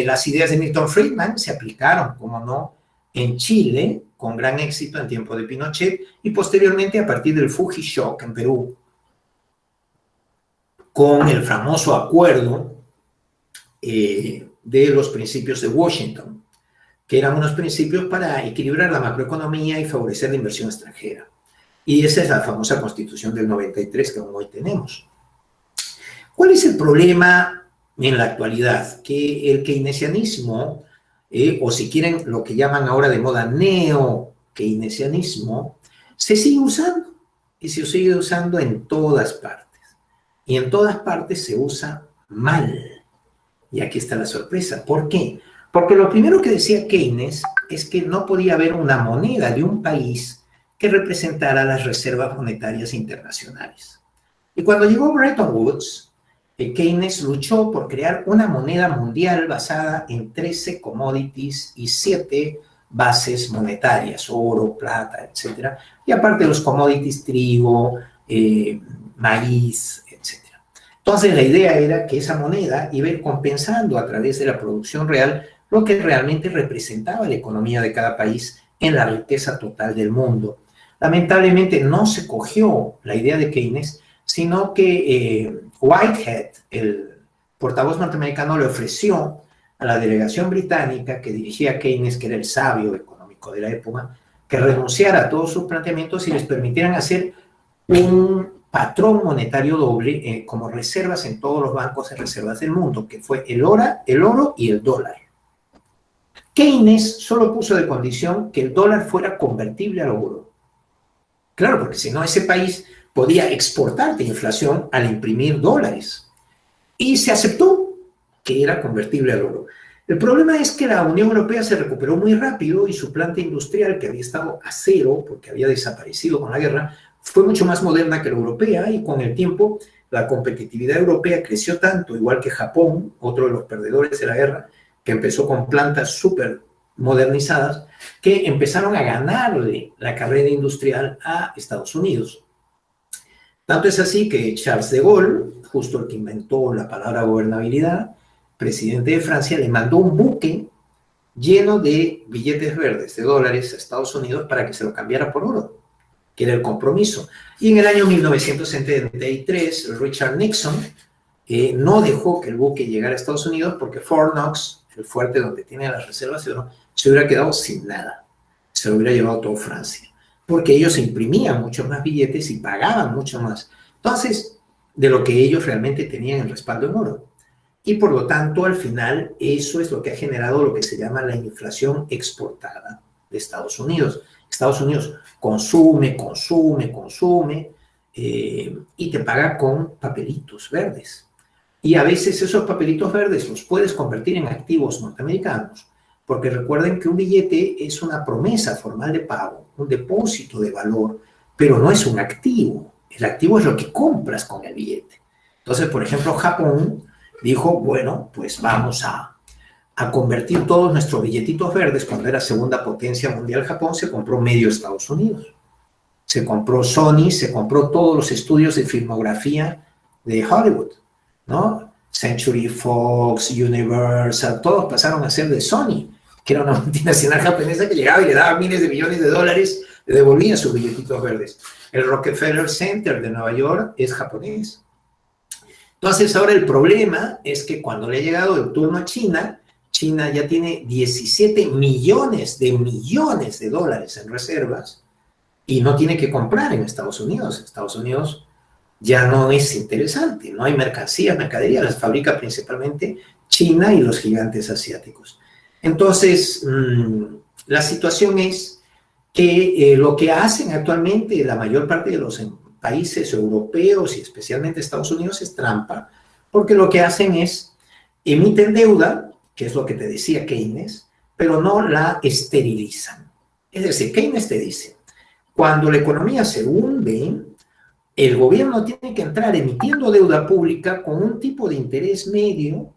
las ideas de Milton Friedman se aplicaron, como no, en Chile, con gran éxito en tiempo de Pinochet, y posteriormente a partir del Fuji Shock en Perú, con el famoso acuerdo de los principios de Washington, que eran unos principios para equilibrar la macroeconomía y favorecer la inversión extranjera. Y esa es la famosa Constitución del 93 que aún hoy tenemos. ¿Cuál es el problema en la actualidad? Que el keynesianismo, o si quieren lo que llaman ahora de moda neo-keynesianismo, se sigue usando y se sigue usando en todas partes. Y en todas partes se usa mal. Y aquí está la sorpresa. ¿Por qué? Porque lo primero que decía Keynes es que no podía haber una moneda de un país que representara las reservas monetarias internacionales. Y cuando llegó Bretton Woods, Keynes luchó por crear una moneda mundial basada en 13 commodities y 7 bases monetarias, oro, plata, etc. Y aparte de los commodities, trigo, maíz, etc. Entonces la idea era que esa moneda iba a ir compensando a través de la producción real lo que realmente representaba la economía de cada país en la riqueza total del mundo. Lamentablemente no se cogió la idea de Keynes, sino que Whitehead, el portavoz norteamericano, le ofreció a la delegación británica que dirigía Keynes, que era el sabio económico de la época, que renunciara a todos sus planteamientos y les permitieran hacer un patrón monetario doble como reservas en todos los bancos de reservas del mundo, que fue el oro y el dólar. Keynes solo puso de condición que el dólar fuera convertible al oro. Claro, porque si no, ese país podía exportar de inflación al imprimir dólares. Y se aceptó que era convertible al oro. El problema es que la Unión Europea se recuperó muy rápido y su planta industrial, que había estado a cero porque había desaparecido con la guerra, fue mucho más moderna que la europea, y con el tiempo la competitividad europea creció tanto, igual que Japón, otro de los perdedores de la guerra, que empezó con plantas súper modernizadas, que empezaron a ganarle la carrera industrial a Estados Unidos. Tanto es así que Charles de Gaulle, justo el que inventó la palabra gobernabilidad, presidente de Francia, le mandó un buque lleno de billetes verdes de dólares a Estados Unidos para que se lo cambiara por oro, que era el compromiso. Y en el año 1973, Richard Nixon no dejó que el buque llegara a Estados Unidos porque Fort Knox, el fuerte donde tiene las reservas de oro, se hubiera quedado sin nada. Se lo hubiera llevado todo Francia, porque ellos imprimían muchos más billetes y pagaban mucho más. Entonces, de lo que ellos realmente tenían en respaldo en oro. Y por lo tanto, al final, eso es lo que ha generado lo que se llama la inflación exportada de Estados Unidos. Estados Unidos consume, y te paga con papelitos verdes. Y a veces esos papelitos verdes los puedes convertir en activos norteamericanos, porque recuerden que un billete es una promesa formal de pago, un depósito de valor, pero no es un activo. El activo es lo que compras con el billete. Entonces, por ejemplo, Japón dijo, bueno, pues vamos a convertir todos nuestros billetitos verdes. Cuando era segunda potencia mundial Japón, se compró medio Estados Unidos. Se compró Sony, se compró todos los estudios de filmografía de Hollywood, ¿no? Century Fox, Universal, todos pasaron a ser de Sony, que era una multinacional japonesa que llegaba y le daba miles de millones de dólares, le devolvía sus billetitos verdes. El Rockefeller Center de Nueva York es japonés. Entonces, ahora el problema es que cuando le ha llegado el turno a China, China ya tiene 17 millones de dólares en reservas y no tiene que comprar en Estados Unidos. Estados Unidos ya no es interesante, no hay mercadería, las fabrica principalmente China y los gigantes asiáticos. Entonces, la situación es que lo que hacen actualmente la mayor parte de los países europeos y especialmente Estados Unidos es trampa, porque lo que hacen es emiten deuda, que es lo que te decía Keynes, pero no la esterilizan. Es decir, Keynes te dice, cuando la economía se hunde, el gobierno tiene que entrar emitiendo deuda pública con un tipo de interés medio,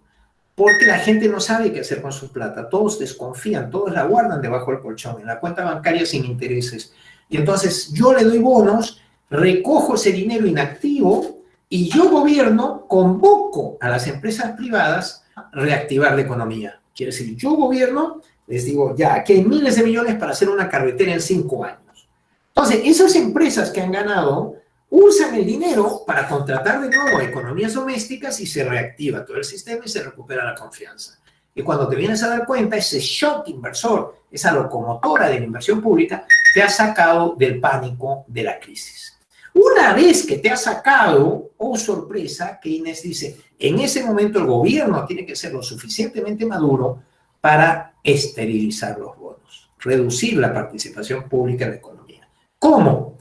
porque la gente no sabe qué hacer con su plata, todos desconfían, todos la guardan debajo del colchón, en la cuenta bancaria sin intereses. Y entonces yo le doy bonos, recojo ese dinero inactivo y yo, gobierno, convoco a las empresas privadas a reactivar la economía. Quiere decir, yo, gobierno, les digo, ya, aquí hay miles de millones para hacer una carretera en 5 años. Entonces, esas empresas que han ganado usan el dinero para contratar de nuevo a economías domésticas y se reactiva todo el sistema y se recupera la confianza. Y cuando te vienes a dar cuenta, ese shock inversor, esa locomotora de la inversión pública, te ha sacado del pánico de la crisis. Una vez que te ha sacado, oh sorpresa, Keynes dice, en ese momento el gobierno tiene que ser lo suficientemente maduro para esterilizar los bonos, reducir la participación pública en la economía. ¿Cómo?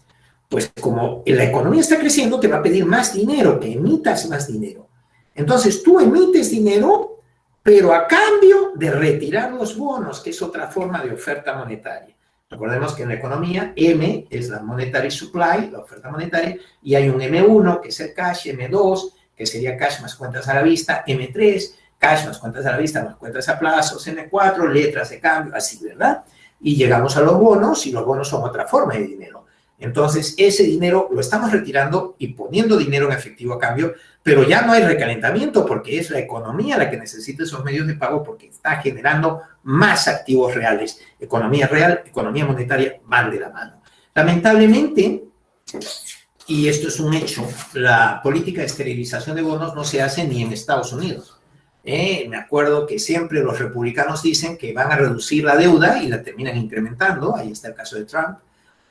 Pues como la economía está creciendo, te va a pedir más dinero, que emitas más dinero. Entonces tú emites dinero, pero a cambio de retirar los bonos, que es otra forma de oferta monetaria. Recordemos que en la economía M es la monetary supply, la oferta monetaria, y hay un M1 que es el cash, M2 que sería cash más cuentas a la vista, M3 cash más cuentas a la vista más cuentas a plazos, M4 letras de cambio, así, ¿verdad? Y llegamos a los bonos y los bonos son otra forma de dinero. Entonces, ese dinero lo estamos retirando y poniendo dinero en efectivo a cambio, pero ya no hay recalentamiento porque es la economía la que necesita esos medios de pago porque está generando más activos reales. Economía real, economía monetaria van de la mano. Lamentablemente, y esto es un hecho, la política de esterilización de bonos no se hace ni en Estados Unidos. Me acuerdo que siempre los republicanos dicen que van a reducir la deuda y la terminan incrementando, ahí está el caso de Trump,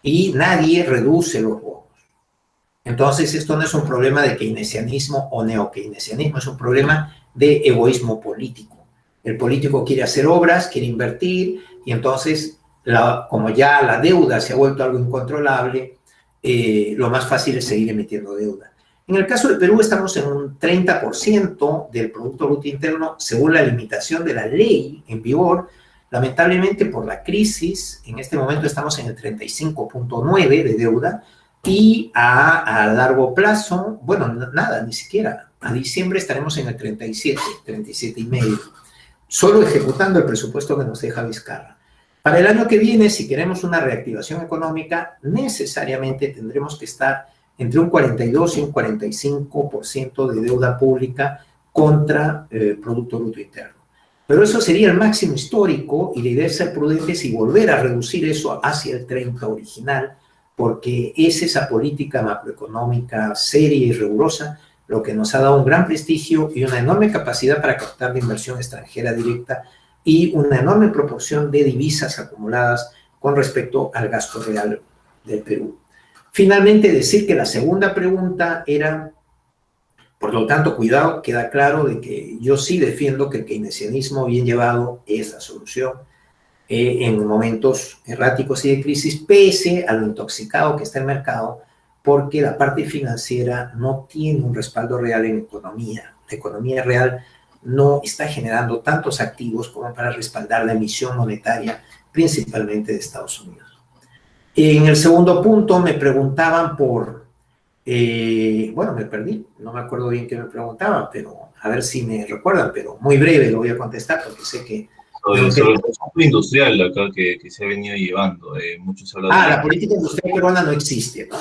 y nadie reduce los bonos. Entonces, esto no es un problema de keynesianismo o neokeynesianismo, es un problema de egoísmo político. El político quiere hacer obras, quiere invertir, y entonces, como ya la deuda se ha vuelto algo incontrolable, lo más fácil es seguir emitiendo deuda. En el caso de Perú estamos en un 30% del Producto Bruto Interno según la limitación de la ley en vigor. Lamentablemente por la crisis, en este momento estamos en el 35.9 de deuda y a largo plazo, bueno, nada, ni siquiera. A diciembre estaremos en el 37,5, solo ejecutando el presupuesto que nos deja Vizcarra. Para el año que viene, si queremos una reactivación económica, necesariamente tendremos que estar entre un 42 y un 45% de deuda pública contra el Producto Bruto Interno. Pero eso sería el máximo histórico y la idea es ser prudentes y volver a reducir eso hacia el 30 original, porque es esa política macroeconómica seria y rigurosa lo que nos ha dado un gran prestigio y una enorme capacidad para captar de inversión extranjera directa y una enorme proporción de divisas acumuladas con respecto al gasto real del Perú. Finalmente, decir que la segunda pregunta era, por lo tanto, cuidado, queda claro de que yo sí defiendo que el keynesianismo bien llevado es la solución en momentos erráticos y de crisis, pese a lo intoxicado que está el mercado, porque la parte financiera no tiene un respaldo real en economía. La economía real no está generando tantos activos como para respaldar la emisión monetaria, principalmente de Estados Unidos. En el segundo punto me preguntaban por, bueno, me perdí, no me acuerdo bien qué me preguntaban, pero a ver si me recuerdan, pero muy breve lo voy a contestar porque sé que... Sobre el ciclo industrial acá que se ha venido llevando, muchos hablan de... la política industrial peruana no existe, ¿no?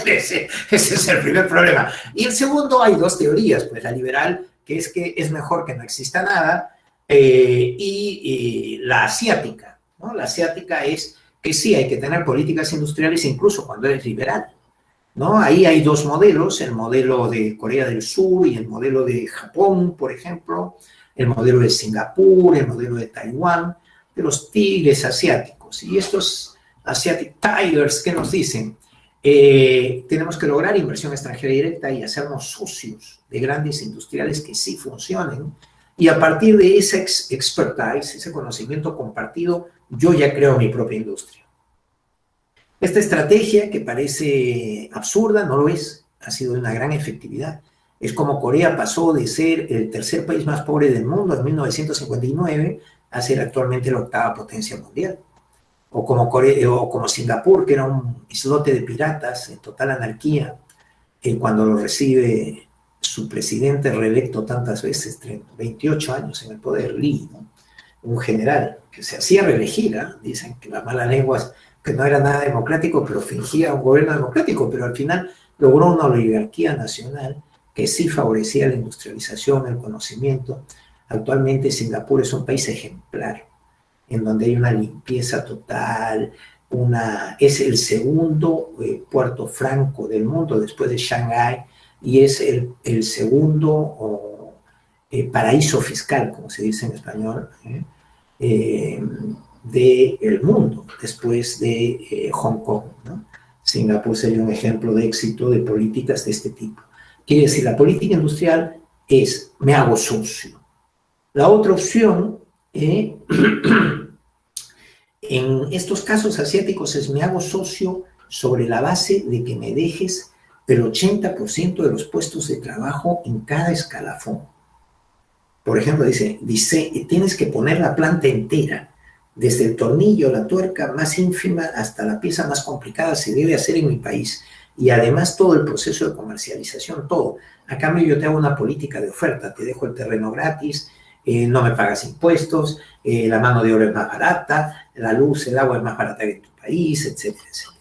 ese es el primer problema. Y el segundo, hay dos teorías, pues la liberal, que es mejor que no exista nada, y la asiática, ¿no? La asiática es que sí, hay que tener políticas industriales incluso cuando eres liberal, ¿no? Ahí hay dos modelos, el modelo de Corea del Sur y el modelo de Japón, por ejemplo, el modelo de Singapur, el modelo de Taiwán, de los tigres asiáticos. Y estos Asiatic Tigers, ¿qué nos dicen? Tenemos que lograr inversión extranjera directa y hacernos socios de grandes industriales que sí funcionen. Y a partir de esa expertise, ese conocimiento compartido, yo ya creo mi propia industria. Esta estrategia, que parece absurda, no lo es, ha sido de una gran efectividad. Es como Corea pasó de ser el tercer país más pobre del mundo en 1959 a ser actualmente la octava potencia mundial. O como Singapur, que era un islote de piratas en total anarquía, cuando lo recibe su presidente reelecto tantas veces, 28 años en el poder, Lee, ¿no? Un general que se hacía reelegir, ¿eh? Dicen que las malas lenguas, que no era nada democrático, pero fingía un gobierno democrático, pero al final logró una oligarquía nacional que sí favorecía la industrialización, el conocimiento. Actualmente Singapur es un país ejemplar, en donde hay una limpieza total, es el segundo puerto franco del mundo después de Shanghái, y es el segundo paraíso fiscal, como se dice en español, del mundo, después de Hong Kong, ¿no? Singapur sería un ejemplo de éxito de políticas de este tipo. Quiere decir, la política industrial es, me hago socio. La otra opción, en estos casos asiáticos, es me hago socio sobre la base de que me dejes el 80% de los puestos de trabajo en cada escalafón. Por ejemplo, dice, tienes que poner la planta entera, desde el tornillo, la tuerca más ínfima hasta la pieza más complicada se debe hacer en mi país. Y además todo el proceso de comercialización, todo. A cambio yo te hago una política de oferta, te dejo el terreno gratis, no me pagas impuestos, la mano de obra es más barata, la luz, el agua es más barata que en tu país, etcétera, etcétera.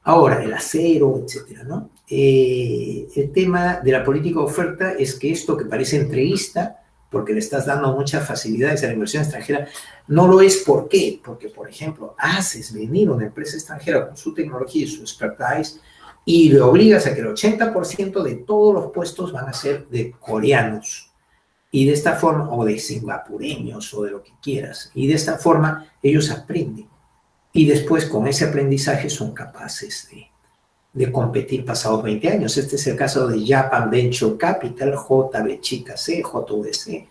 Ahora, el acero, etcétera, ¿no? El tema de la política de oferta es que esto que parece entreguista, porque le estás dando muchas facilidades a la inversión extranjera, no lo es. ¿Por qué? Porque, por ejemplo, haces venir una empresa extranjera con su tecnología y su expertise y le obligas a que el 80% de todos los puestos van a ser de coreanos, y de esta forma, o de singapureños, o de lo que quieras, y de esta forma ellos aprenden, y después con ese aprendizaje son capaces de competir pasados 20 años. Este es el caso de Japan Venture Capital, JVC,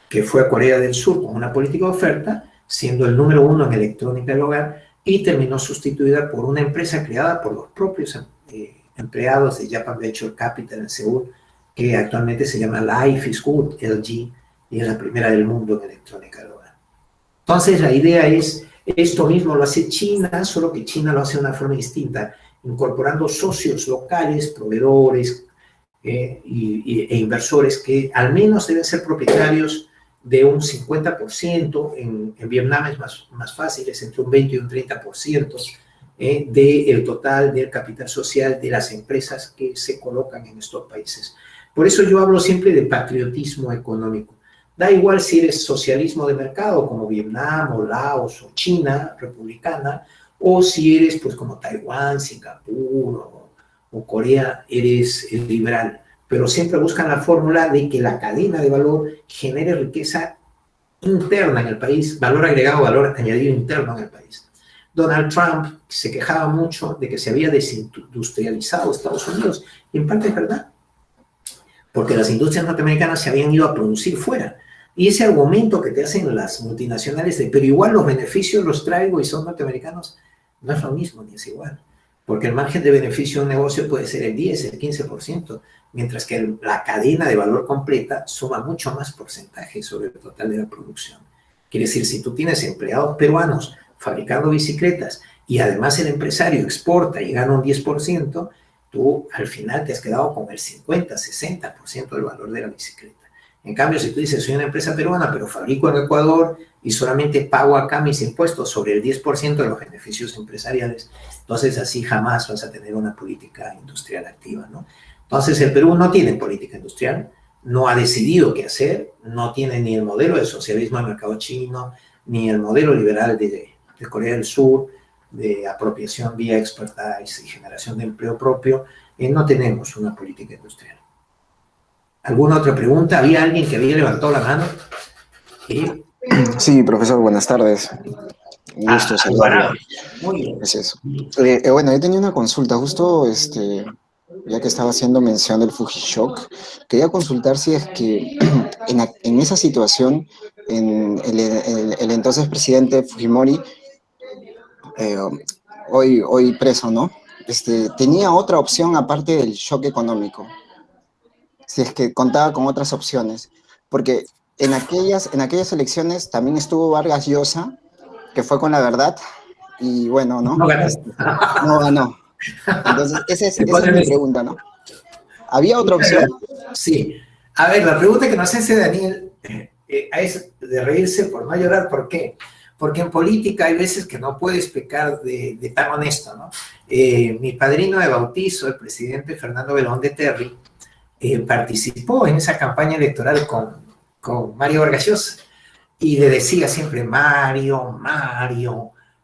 que fue a Corea del Sur con una política de oferta, siendo el número 1 en electrónica del hogar, y terminó sustituida por una empresa creada por los propios empleados de Japan Venture Capital en Seúl, que actualmente se llama Life is Good, LG, y es la primera del mundo en electrónica global. Entonces la idea es, esto mismo lo hace China, solo que China lo hace de una forma distinta, incorporando socios locales, proveedores e inversores que al menos deben ser propietarios de un 50%, en Vietnam es más fácil, es entre un 20 y un 30% del total del capital social de las empresas que se colocan en estos países. Por eso yo hablo siempre de patriotismo económico. Da igual si eres socialismo de mercado como Vietnam o Laos o China republicana, o si eres pues como Taiwán, Singapur o Corea, eres liberal. Pero siempre buscan la fórmula de que la cadena de valor genere riqueza interna en el país, valor agregado, valor añadido interno en el país. Donald Trump se quejaba mucho de que se había desindustrializado Estados Unidos, y en parte es verdad, porque las industrias norteamericanas se habían ido a producir fuera. Y ese argumento que te hacen las multinacionales de, pero igual los beneficios los traigo y son norteamericanos, no es lo mismo ni es igual. Porque el margen de beneficio de un negocio puede ser el 10, el 15%, mientras que la cadena de valor completa suma mucho más porcentaje sobre el total de la producción. Quiere decir, si tú tienes empleados peruanos fabricando bicicletas y además el empresario exporta y gana un 10%, tú al final te has quedado con el 50, 60% del valor de la bicicleta. En cambio, si tú dices, soy una empresa peruana, pero fabrico en Ecuador y solamente pago acá mis impuestos sobre el 10% de los beneficios empresariales, entonces así jamás vas a tener una política industrial activa, ¿no? Entonces el Perú no tiene política industrial, no ha decidido qué hacer, no tiene ni el modelo de socialismo de mercado chino, ni el modelo liberal de Corea del Sur, de apropiación vía expertise y generación de empleo propio. No tenemos una política industrial. ¿Alguna otra pregunta? ¿Había alguien que había levantado la mano? ¿Sí? Sí, profesor, buenas tardes. Un gusto saludarlo. Muy bien. Es eso. Bueno, yo tenía una consulta, justo ya que estaba haciendo mención del Fujishock, quería consultar si es que en esa situación, el entonces presidente Fujimori, hoy preso, ¿no? Tenía otra opción aparte del shock económico, si es que contaba con otras opciones, porque en aquellas elecciones también estuvo Vargas Llosa, que fue con La Verdad, y bueno, ¿no? No ganó. No ganó. Entonces, esa es mi pregunta, ¿no? ¿Había otra opción? Sí. A ver, la pregunta que nos hace Daniel es de reírse por no llorar. ¿Por qué? Porque en política hay veces que no puedes pecar de tan honesto, ¿no? Mi padrino de bautizo, el presidente Fernando Belón de Terry, participó en esa campaña electoral con Mario Vargas Llosa y le decía siempre, Mario,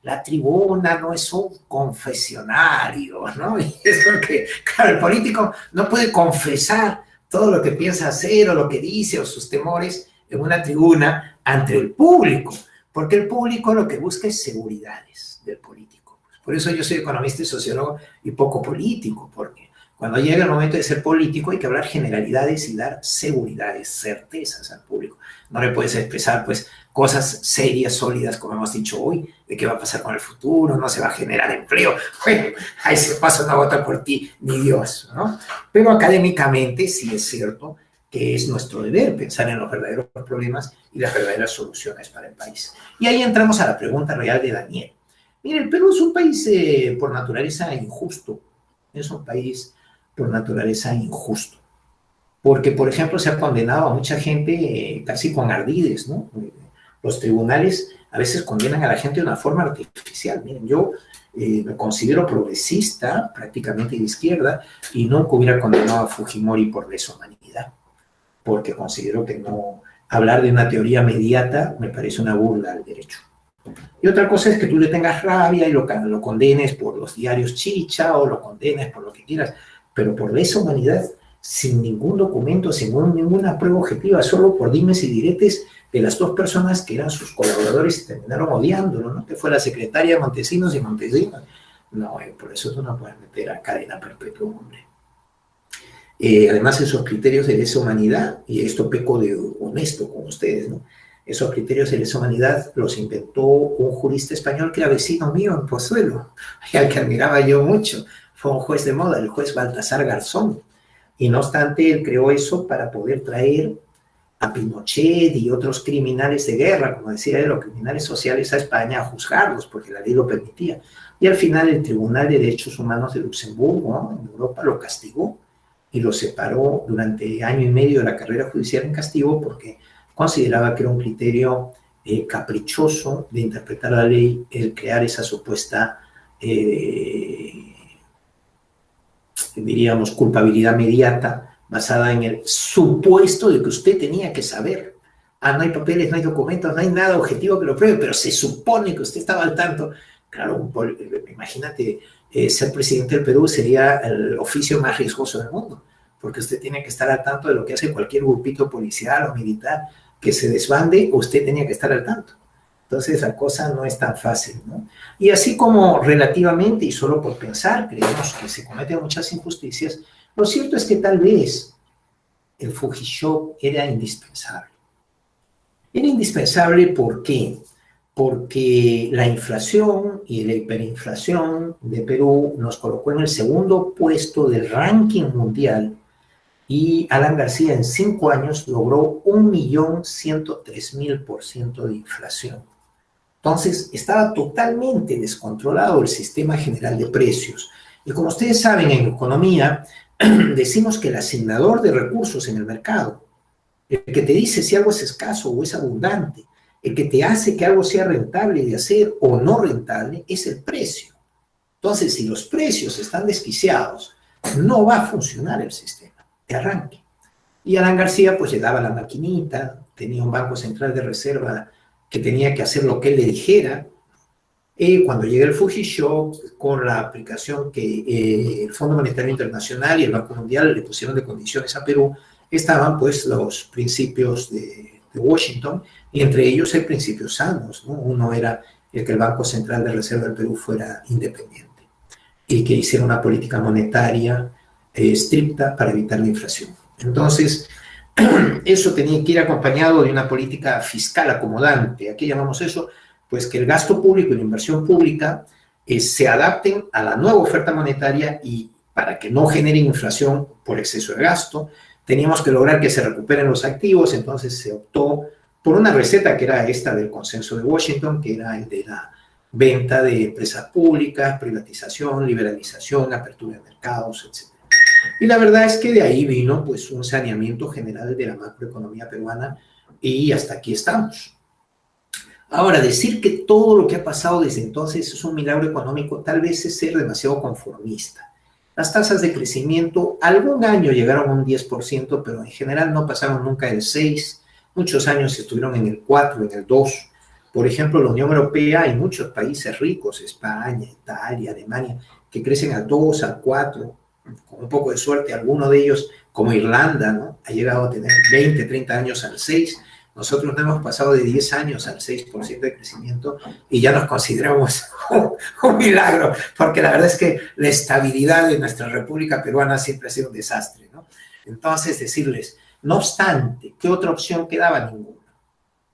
la tribuna no es un confesionario, ¿no? Y es porque, claro, el político no puede confesar todo lo que piensa hacer o lo que dice o sus temores en una tribuna ante el público, porque el público lo que busca es seguridades del político. Por eso yo soy economista y sociólogo y poco político, porque cuando llega el momento de ser político hay que hablar generalidades y dar seguridades, certezas al público. No le puedes expresar pues cosas serias, sólidas, como hemos dicho hoy, de qué va a pasar con el futuro, no se va a generar empleo. Bueno, a ese paso no vota por ti ni Dios, ¿no? Pero académicamente sí es cierto que es nuestro deber pensar en los verdaderos problemas y las verdaderas soluciones para el país. Y ahí entramos a la pregunta real de Daniel. Mire, el Perú es un país por naturaleza injusto. Es un país por naturaleza injusto. Porque, por ejemplo, se ha condenado a mucha gente casi con ardides, ¿no? Los tribunales a veces condenan a la gente de una forma artificial. Miren, yo me considero progresista, prácticamente de izquierda, y nunca hubiera condenado a Fujimori por lesa humanidad, porque considero que no hablar de una teoría mediata me parece una burla al derecho. Y otra cosa es que tú le tengas rabia y lo condenes por los diarios chicha o lo condenes por lo que quieras, pero por lesa humanidad, sin ningún documento, sin ninguna prueba objetiva, solo por dimes y diretes de las dos personas que eran sus colaboradores y terminaron odiándolo, ¿no? Que fue la secretaria Montesinos y Montesinos. No, por eso tú no puedes meter a cadena perpetua, hombre. Además, esos criterios de lesa humanidad, y esto peco de honesto con ustedes, ¿no? Esos criterios de lesa humanidad los inventó un jurista español que era vecino mío en Pozuelo, al que admiraba yo mucho. Fue un juez de moda, el juez Baltasar Garzón. Y no obstante, él creó eso para poder traer a Pinochet y otros criminales de guerra, como decía él, los criminales sociales a España a juzgarlos, porque la ley lo permitía. Y al final el Tribunal de Derechos Humanos de Luxemburgo, ¿no?, en Europa, lo castigó y lo separó durante año y medio de la carrera judicial en castigo porque consideraba que era un criterio caprichoso de interpretar la ley el crear esa supuesta, diríamos, culpabilidad mediata basada en el supuesto de que usted tenía que saber. No hay papeles, no hay documentos, no hay nada objetivo que lo pruebe, pero se supone que usted estaba al tanto. Claro, imagínate, ser presidente del Perú sería el oficio más riesgoso del mundo, porque usted tiene que estar al tanto de lo que hace cualquier grupito policial o militar que se desbande, usted tenía que estar al tanto. Entonces la cosa no es tan fácil, ¿no? Y así como relativamente, y solo por pensar, creemos que se cometen muchas injusticias, lo cierto es que tal vez el Fujishock era indispensable. Era indispensable, ¿por qué? Porque la inflación y la hiperinflación de Perú nos colocó en el segundo puesto del ranking mundial y Alan García en 5 años logró 1.103.000% de inflación. Entonces, estaba totalmente descontrolado el sistema general de precios. Y como ustedes saben, en economía decimos que el asignador de recursos en el mercado, el que te dice si algo es escaso o es abundante, el que te hace que algo sea rentable de hacer o no rentable, es el precio. Entonces, si los precios están desquiciados, no va a funcionar el sistema de arranque. Y Alan García pues le daba la maquinita, tenía un banco central de reserva que tenía que hacer lo que él le dijera. Cuando llega el Fujishock, con la aplicación que el Fondo Monetario Internacional y el Banco Mundial le pusieron de condiciones a Perú, estaban pues los principios de Washington, y entre ellos hay principios sanos, ¿no? Uno era el que el Banco Central de Reserva del Perú fuera independiente y que hiciera una política monetaria estricta para evitar la inflación. Entonces, eso tenía que ir acompañado de una política fiscal acomodante. ¿A qué llamamos eso? Pues que el gasto público y la inversión pública se adapten a la nueva oferta monetaria, y para que no genere inflación por exceso de gasto, teníamos que lograr que se recuperen los activos. Entonces se optó por una receta que era esta del consenso de Washington, que era el de la venta de empresas públicas, privatización, liberalización, apertura de mercados, etc. Y la verdad es que de ahí vino pues un saneamiento general de la macroeconomía peruana, y hasta aquí estamos. Ahora, decir que todo lo que ha pasado desde entonces es un milagro económico tal vez es ser demasiado conformista. Las tasas de crecimiento algún año llegaron a un 10%, pero en general no pasaron nunca del 6%. Muchos años estuvieron en el 4%, en el 2%. Por ejemplo, la Unión Europea, hay muchos países ricos, España, Italia, Alemania, que crecen al 2%, al 4%. Con un poco de suerte, alguno de ellos, como Irlanda, ¿no?, ha llegado a tener 20, 30 años al 6%. Nosotros no hemos pasado de 10 años al 6% de crecimiento y ya nos consideramos un milagro, porque la verdad es que la estabilidad de nuestra República Peruana siempre ha sido un desastre, ¿no? Entonces, decirles, no obstante, ¿qué otra opción quedaba? Ninguna.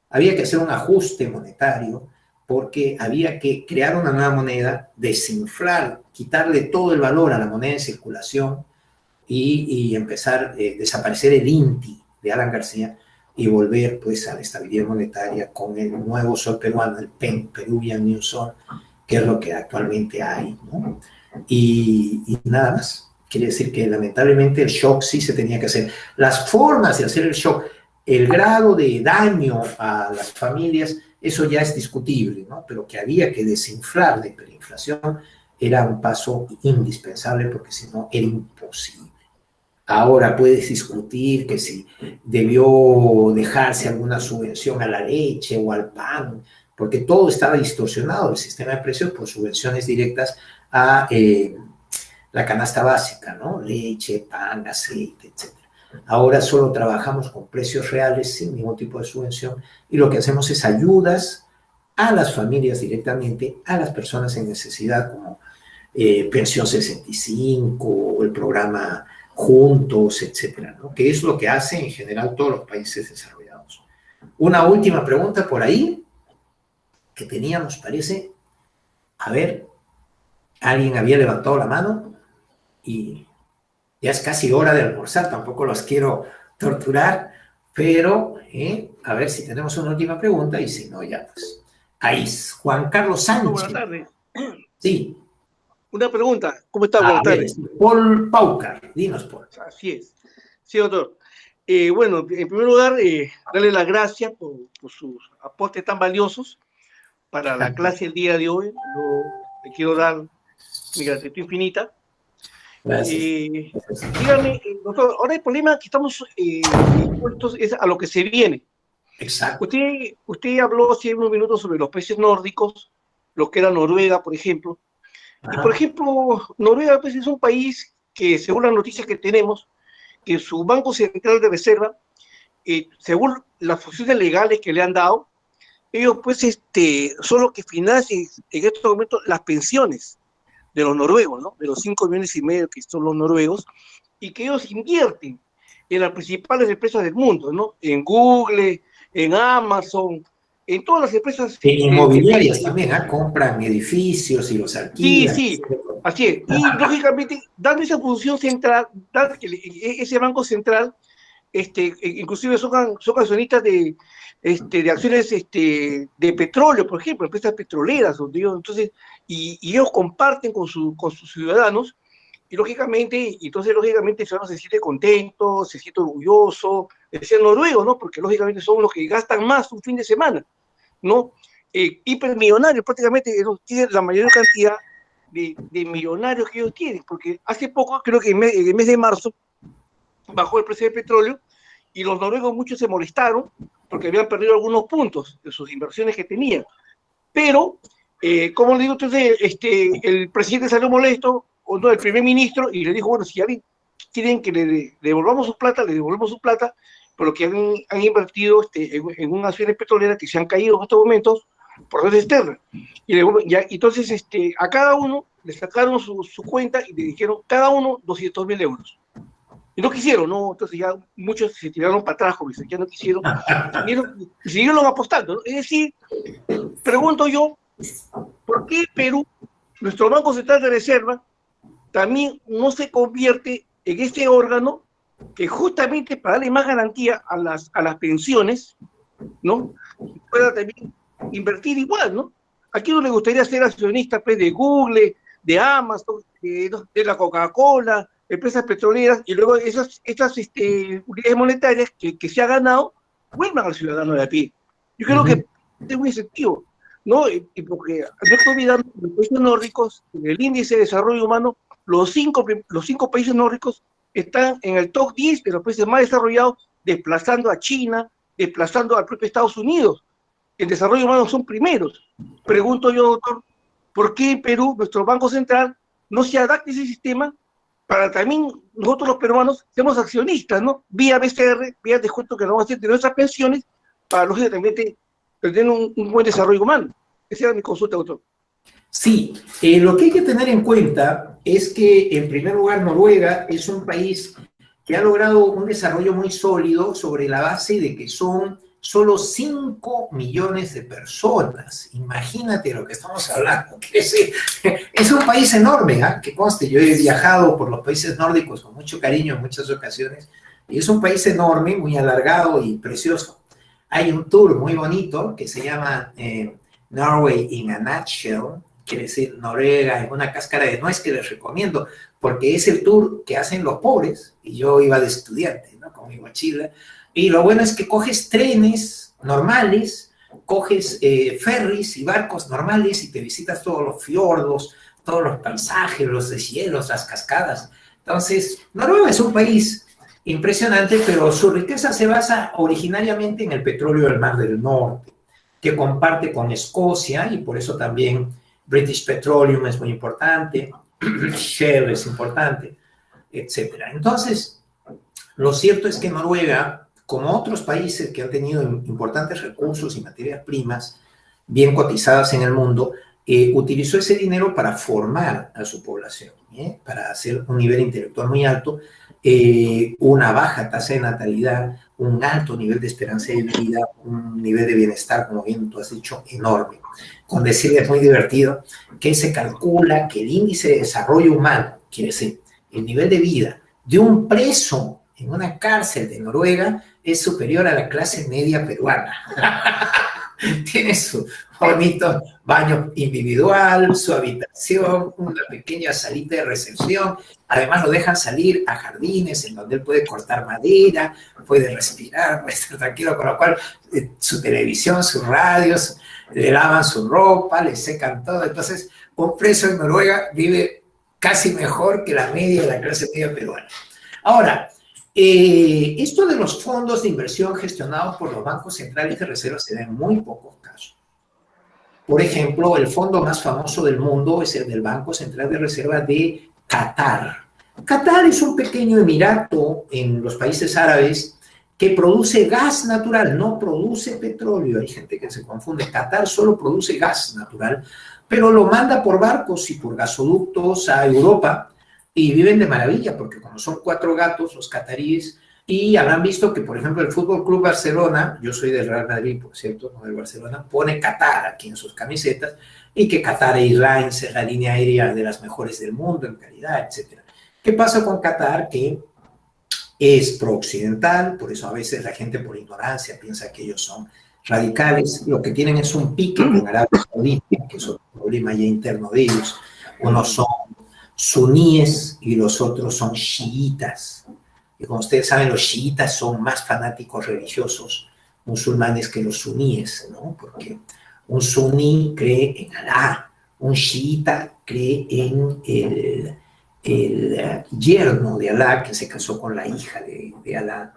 Había que hacer un ajuste monetario, porque había que crear una nueva moneda, desinflar, quitarle todo el valor a la moneda en circulación y empezar a desaparecer el INTI de Alan García y volver pues a la estabilidad monetaria con el nuevo sol peruano, el PEN, Peruvian New Sol, que es lo que actualmente hay, ¿no? Y nada más. Quiere decir que lamentablemente el shock sí se tenía que hacer. Las formas de hacer el shock, el grado de daño a las familias, eso ya es discutible, ¿no? Pero que había que desinflar la hiperinflación era un paso indispensable, porque si no era imposible. Ahora puedes discutir que si debió dejarse alguna subvención a la leche o al pan, porque todo estaba distorsionado, el sistema de precios, por subvenciones directas a la canasta básica, ¿no? Leche, pan, aceite, etc. Ahora solo trabajamos con precios reales sin ningún tipo de subvención, y lo que hacemos es ayudas a las familias directamente, a las personas en necesidad, como Pensión 65 o el programa Juntos, etcétera, ¿no? Que es lo que hacen en general todos los países desarrollados. Una última pregunta por ahí que teníamos, parece. A ver, alguien había levantado la mano y ya es casi hora de almorzar, tampoco los quiero torturar, pero a ver si tenemos una última pregunta y si no, ya pues. Ahí es Juan Carlos Buenas Sánchez. tardes. Sí. Una pregunta. ¿Cómo está? A Buenas ver, tardes. Paul Paucar. Dinos, Paul. Así es. Sí, doctor. Bueno, en primer lugar, darle las gracias por sus aportes tan valiosos para la clase el día de hoy. Yo le quiero dar mi gratitud infinita. Gracias. Dígame, doctor, ahora el problema que estamos expuestos es a lo que se viene. Exacto. Usted habló hace unos minutos sobre los países nórdicos, lo que era Noruega, por ejemplo. Y, por ejemplo, Noruega pues, es un país que, según las noticias que tenemos, que su Banco Central de Reserva, según las funciones legales que le han dado, ellos pues son los que financian en estos momentos las pensiones de los noruegos, ¿no? De los 5,5 millones que son los noruegos, y que ellos invierten en las principales empresas del mundo, ¿no? En Google, en Amazon, en todas las empresas. Inmobiliarias también, compran edificios y los alquilan. Sí, así es. Y lógicamente, dando esa función central, dando que ese banco central, inclusive son accionistas de acciones de petróleo, por ejemplo, empresas petroleras, donde ellos, entonces, y ellos comparten con sus ciudadanos, y lógicamente el ciudadano se siente contento, se siente orgulloso de ser noruego, ¿no? Porque lógicamente son los que gastan más un fin de semana, ¿no? Hipermillonarios, prácticamente ellos tienen la mayor cantidad de millonarios que ellos tienen, porque hace poco, creo que en el mes de marzo, bajó el precio del petróleo y los noruegos muchos se molestaron porque habían perdido algunos puntos de sus inversiones que tenían. Pero, como le digo, entonces, el presidente salió molesto, o no, el primer ministro, y le dijo, bueno, si ya quieren que le devolvamos su plata, le devolvemos su plata, pero que han invertido en unas acciones petroleras que se han caído en estos momentos por razones externas. Y entonces, a cada uno le sacaron su cuenta y le dijeron, cada uno 200.000 euros. Y no quisieron, ¿no? Entonces ya muchos se tiraron para atrás, porque ya no quisieron, y siguieron apostando, ¿no? Es decir, pregunto yo, ¿por qué Perú, nuestro Banco Central de Reserva, también no se convierte en este órgano que justamente para darle más garantía a las pensiones, ¿no? Pueda también invertir igual, ¿no? ¿A quién no le gustaría ser accionista pues, de Google, de Amazon, de la Coca-Cola, empresas petroleras, y luego estas unidades monetarias que se ha ganado vuelvan al ciudadano de a pie? Yo creo que es un incentivo, ¿no? Y porque no estoy olvidando, los países nórdicos, en el índice de desarrollo humano, los cinco países nórdicos están en el top 10 de los países más desarrollados, desplazando a China, desplazando al propio Estados Unidos. El desarrollo humano son primeros. Pregunto yo, doctor, ¿por qué en Perú, nuestro Banco Central, no se adapta a ese sistema para también nosotros los peruanos seamos accionistas, ¿no? Vía BCR, vía descuento que nos vamos a hacer de nuestras pensiones, para lógicamente tener un buen desarrollo humano. Esa era mi consulta, doctor. Sí, lo que hay que tener en cuenta es que, en primer lugar, Noruega es un país que ha logrado un desarrollo muy sólido sobre la base de que son solo 5 millones de personas. Imagínate lo que estamos hablando. Es un país enorme, que conste, yo he viajado por los países nórdicos con mucho cariño en muchas ocasiones, y es un país enorme, muy alargado y precioso. Hay un tour muy bonito que se llama Norway in a Nutshell, quiere decir Noruega en una cáscara de nuez, que les recomiendo, porque es el tour que hacen los pobres, y yo iba de estudiante, ¿no? Con mi mochila, y lo bueno es que coges trenes normales, coges ferries y barcos normales y te visitas todos los fiordos, todos los paisajes, los deshielos, las cascadas. Entonces, Noruega es un país impresionante, pero su riqueza se basa originariamente en el petróleo del Mar del Norte, que comparte con Escocia, y por eso también British Petroleum es muy importante, Shell es importante, etc. Entonces, lo cierto es que Noruega, como otros países que han tenido importantes recursos y materias primas bien cotizadas en el mundo, utilizó ese dinero para formar a su población, para hacer un nivel intelectual muy alto, una baja tasa de natalidad, un alto nivel de esperanza de vida, un nivel de bienestar, como bien tú has dicho, enorme. Con decirle, es muy divertido, que se calcula que el índice de desarrollo humano, quiere decir, el nivel de vida de un preso en una cárcel de Noruega es superior a la clase media peruana. Tiene su bonito baño individual, su habitación, una pequeña salita de recepción. Además lo dejan salir a jardines en donde él puede cortar madera, puede respirar, puede estar tranquilo, con lo cual su televisión, sus radios, le lavan su ropa, le secan todo. Entonces, un preso en Noruega vive casi mejor que la media de la clase media peruana. Ahora, esto de los fondos de inversión gestionados por los bancos centrales de reserva se da en muy pocos casos. Por ejemplo, el fondo más famoso del mundo es el del Banco Central de Reserva de Qatar. Qatar es un pequeño emirato en los países árabes que produce gas natural, no produce petróleo. Hay gente que se confunde. Qatar solo produce gas natural, pero lo manda por barcos y por gasoductos a Europa y viven de maravilla, porque como son 4 gatos los cataríes, y habrán visto que, por ejemplo, el Fútbol Club Barcelona, yo soy del Real Madrid, por cierto, no del Barcelona, pone Qatar aquí en sus camisetas, y que Qatar Airlines es la línea aérea de las mejores del mundo en calidad, etc. ¿Qué pasa con Qatar? Que es pro-occidental, por eso a veces la gente por ignorancia piensa que ellos son radicales. Lo que tienen es un pique con Arabia Saudita, que es un problema ya interno de ellos. Unos son suníes y los otros son chiitas. Y como ustedes saben, los chiitas son más fanáticos religiosos musulmanes que los suníes, ¿no? Porque un suní cree en Alá, un chiita cree en el yerno de Alá, que se casó con la hija de Alá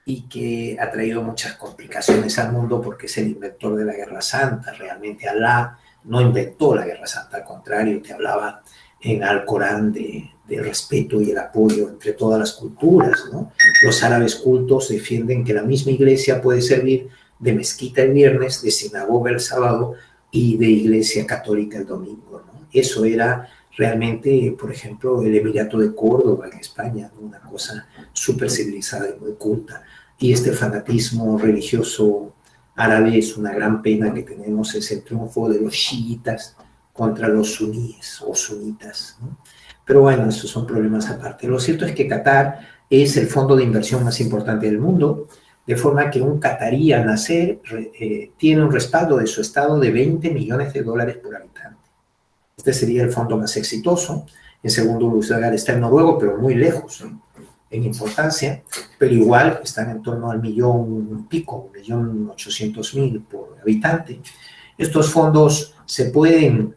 y que ha traído muchas complicaciones al mundo porque es el inventor de la Guerra Santa. Realmente Alá no inventó la Guerra Santa, al contrario, que hablaba en Al-Corán del respeto y el apoyo entre todas las culturas, ¿no? Los árabes cultos defienden que la misma iglesia puede servir de mezquita el viernes, de sinagoga el sábado y de iglesia católica el domingo, ¿no? Eso era realmente, por ejemplo, el Emirato de Córdoba en España, ¿no? Una cosa súper civilizada y muy culta. Y este fanatismo religioso árabe es una gran pena que tenemos, es el triunfo de los chiitas contra los suníes o sunitas, ¿no? Pero bueno, esos son problemas aparte. Lo cierto es que Qatar es el fondo de inversión más importante del mundo, de forma que un catarí al nacer tiene un respaldo de su estado de $20 millones por habitante. Este sería el fondo más exitoso. En segundo lugar está el noruego, pero muy lejos, ¿no?, en importancia, pero igual están en torno al millón pico, 1.800.000 por habitante. Estos fondos se pueden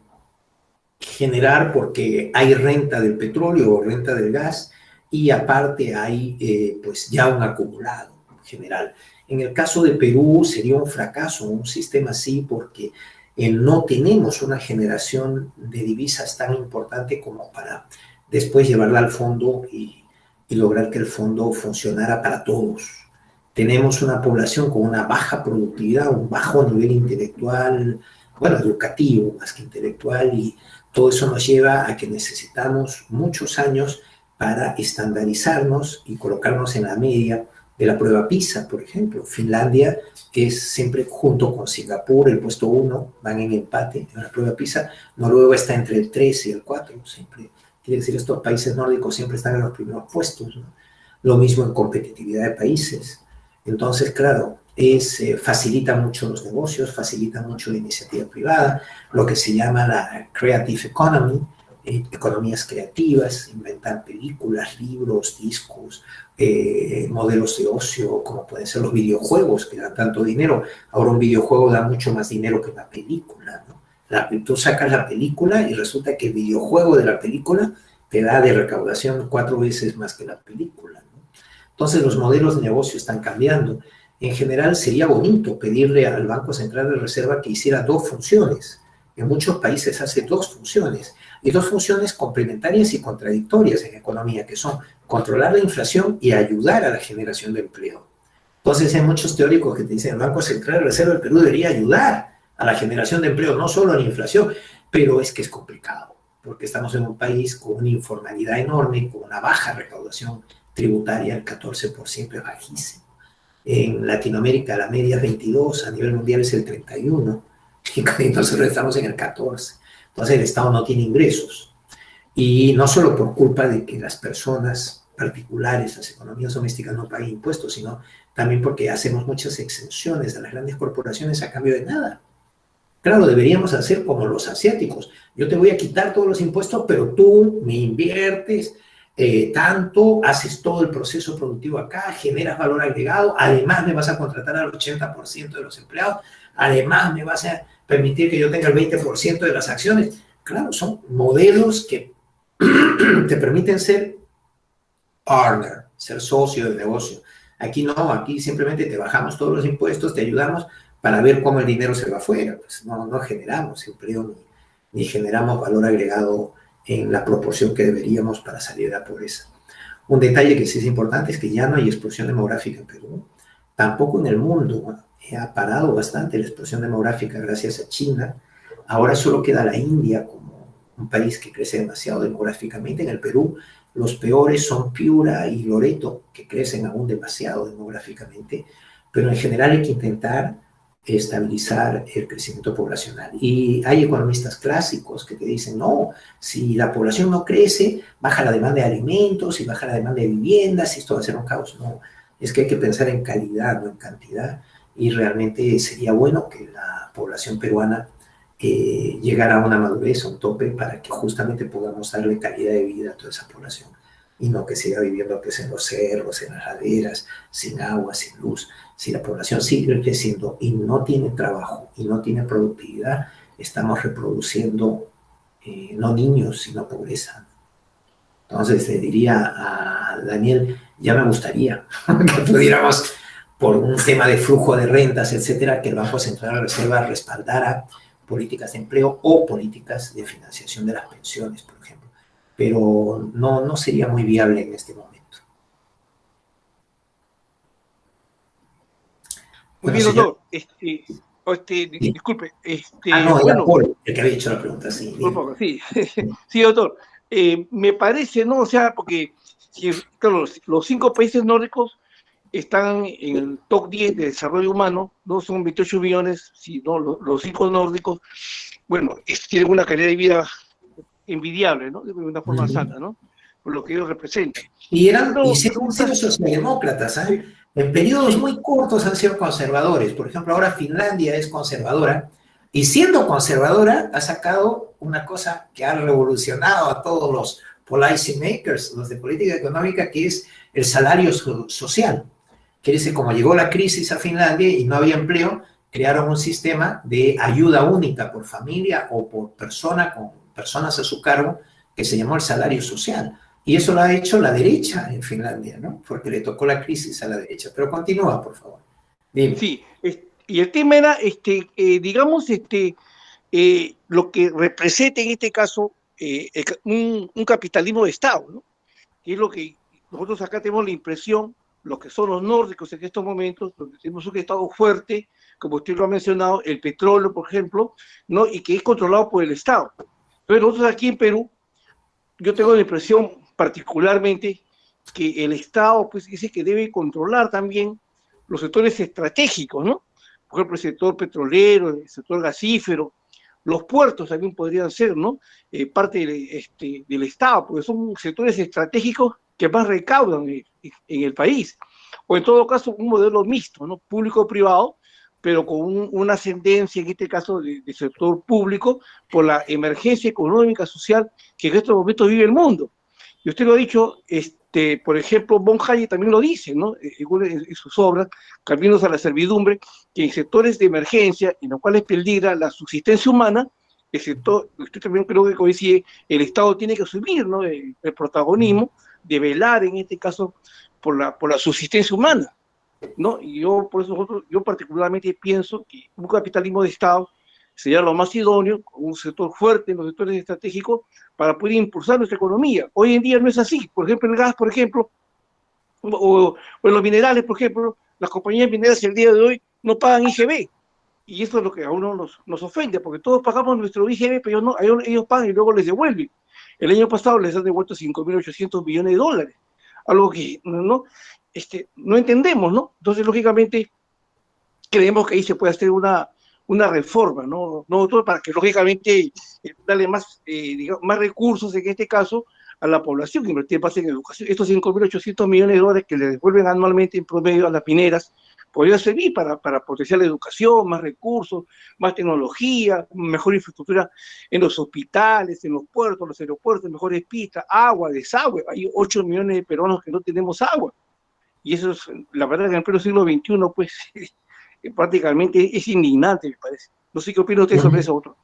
generar porque hay renta del petróleo o renta del gas y aparte hay pues ya un acumulado general. En el caso de Perú sería un fracaso un sistema así porque no tenemos una generación de divisas tan importante como para después llevarla al fondo y lograr que el fondo funcionara para todos. Tenemos una población con una baja productividad, un bajo nivel intelectual, bueno, educativo más que intelectual, y todo eso nos lleva a que necesitamos muchos años para estandarizarnos y colocarnos en la media de la prueba PISA, por ejemplo. Finlandia es siempre junto con Singapur, el puesto 1, van en empate en la prueba PISA. Noruega está entre el 3 y el 4, siempre. Quiere decir, estos países nórdicos siempre están en los primeros puestos, ¿no? Lo mismo en competitividad de países. Entonces, claro, facilita mucho los negocios, facilita mucho la iniciativa privada, lo que se llama la creative economy, economías creativas, inventar películas, libros, discos, modelos de ocio, como pueden ser los videojuegos, que dan tanto dinero. Ahora un videojuego da mucho más dinero que una película, ¿no? Tú sacas la película y resulta que el videojuego de la película te da de recaudación 4 veces más que la película, ¿no? Entonces los modelos de negocio están cambiando. En general sería bonito pedirle al Banco Central de Reserva que hiciera 2 funciones. En muchos países hace 2 funciones, y 2 funciones complementarias y contradictorias en economía, que son controlar la inflación y ayudar a la generación de empleo. Entonces hay muchos teóricos que te dicen el Banco Central de Reserva del Perú debería ayudar a la generación de empleo, no solo a la inflación, pero es que es complicado, porque estamos en un país con una informalidad enorme, con una baja recaudación tributaria, el 14% es bajísimo. En Latinoamérica la media es 22, a nivel mundial es el 31, y nosotros estamos en el 14. Entonces el Estado no tiene ingresos. Y no solo por culpa de que las personas particulares, las economías domésticas no paguen impuestos, sino también porque hacemos muchas exenciones a las grandes corporaciones a cambio de nada. Claro, deberíamos hacer como los asiáticos. Yo te voy a quitar todos los impuestos, pero tú me inviertes tanto, haces todo el proceso productivo acá, generas valor agregado, además me vas a contratar al 80% de los empleados, además me vas a permitir que yo tenga el 20% de las acciones. Claro, son modelos que te permiten ser partner, ser socio del negocio. Aquí no, aquí simplemente te bajamos todos los impuestos, te ayudamos para ver cómo el dinero se va afuera. Pues no generamos empleo ni generamos valor agregado en la proporción que deberíamos para salir de la pobreza. Un detalle que sí es importante es que ya no hay explosión demográfica en Perú, tampoco en el mundo. Ha parado bastante la explosión demográfica gracias a China. Ahora solo queda la India como un país que crece demasiado demográficamente. En el Perú los peores son Piura y Loreto, que crecen aún demasiado demográficamente, pero en general hay que intentar estabilizar el crecimiento poblacional. Y hay economistas clásicos que te dicen, no, si la población no crece, baja la demanda de alimentos y baja la demanda de viviendas y esto va a ser un caos. No, es que hay que pensar en calidad, no en cantidad, y realmente sería bueno que la población peruana llegara a una madurez, a un tope, para que justamente podamos darle calidad de vida a toda esa población y no que siga viviendo pues, en los cerros, en las laderas, sin agua, sin luz. Si la población sigue creciendo y no tiene trabajo y no tiene productividad, estamos reproduciendo no niños, sino pobreza. Entonces le diría a Daniel, ya me gustaría que pudiéramos, por un tema de flujo de rentas, etcétera, que el Banco Central de Reserva respaldara políticas de empleo o políticas de financiación de las pensiones, por ejemplo. Pero no sería muy viable en este momento. Muy Bueno, bien, señor. doctor. Sí. Disculpe. No, era Bueno, Paul el que había hecho la pregunta, sí. por favor, sí. Sí, doctor. Me parece, ¿no? O sea, porque claro, los 5 países nórdicos están en el top 10 de desarrollo humano, ¿no? Son 28 millones, sí, ¿no? Los 5 nórdicos, bueno, tienen una calidad de vida envidiable, ¿no? De una forma sana, ¿no? Por lo que ellos representan. Y Pero siempre han sido socialdemócratas, ¿eh? En periodos sí, muy cortos han sido conservadores. Por ejemplo, ahora Finlandia es conservadora y siendo conservadora ha sacado una cosa que ha revolucionado a todos los policy makers, los de política económica, que es el salario social. Quiere decir, como llegó la crisis a Finlandia y no había empleo, crearon un sistema de ayuda única por familia o por persona con personas a su cargo que se llamó el salario social. Y eso lo ha hecho la derecha en Finlandia, ¿no? Porque le tocó la crisis a la derecha. Pero continúa, por favor. Dime. sí. Y el tema era, digamos, lo que representa en este caso un capitalismo de Estado, ¿no? Que es lo que nosotros acá tenemos la impresión, los que son los nórdicos en estos momentos, donde tenemos un Estado fuerte, como usted lo ha mencionado, el petróleo, por ejemplo, ¿no? Y que es controlado por el Estado. Pero nosotros aquí en Perú, yo tengo la impresión particularmente que el Estado pues dice que debe controlar también los sectores estratégicos, ¿no? Por ejemplo, el sector petrolero, el sector gasífero, los puertos también podrían ser, ¿no? Parte del Estado, porque son sectores estratégicos que más recaudan en el país. O en todo caso, un modelo mixto, ¿no? Público-privado, pero con una ascendencia, en este caso, de sector público, por la emergencia económica, social, que en estos momentos vive el mundo. Y usted lo ha dicho, por ejemplo, von Hayek también lo dice, ¿no? En sus obras, Caminos a la Servidumbre, que en sectores de emergencia, en los cuales peligra la subsistencia humana, el sector, usted también creo que coincide, el Estado tiene que asumir, ¿no? El protagonismo de velar, en este caso, por la subsistencia humana, ¿no? Y yo, por eso, yo particularmente pienso que un capitalismo de Estado sería lo más idóneo, con un sector fuerte en los sectores estratégicos, para poder impulsar nuestra economía. Hoy en día no es así. Por ejemplo, el gas, por ejemplo, o en los minerales, por ejemplo, las compañías mineras el día de hoy no pagan IGB. Y eso es lo que a uno nos ofende, porque todos pagamos nuestro IGB, pero no, ellos pagan y luego les devuelven. El año pasado les han devuelto 5.800 millones de dólares. Algo que, ¿no? no entendemos, ¿no? Entonces, lógicamente, creemos que ahí se puede hacer una reforma, ¿no? Nosotros para que, lógicamente, darle más, digamos, más recursos, en este caso, a la población, invertir más en educación. Estos 5.800 millones de dólares que le devuelven anualmente en promedio a las mineras, podría servir para potenciar la educación, más recursos, más tecnología, mejor infraestructura en los hospitales, en los puertos, los aeropuertos, mejores pistas, agua, desagüe. Hay 8 millones de peruanos que no tenemos agua. Y eso es, la verdad, que en el pleno siglo XXI, pues, prácticamente es indignante, me parece. No sé qué opina usted sobre eso, otro.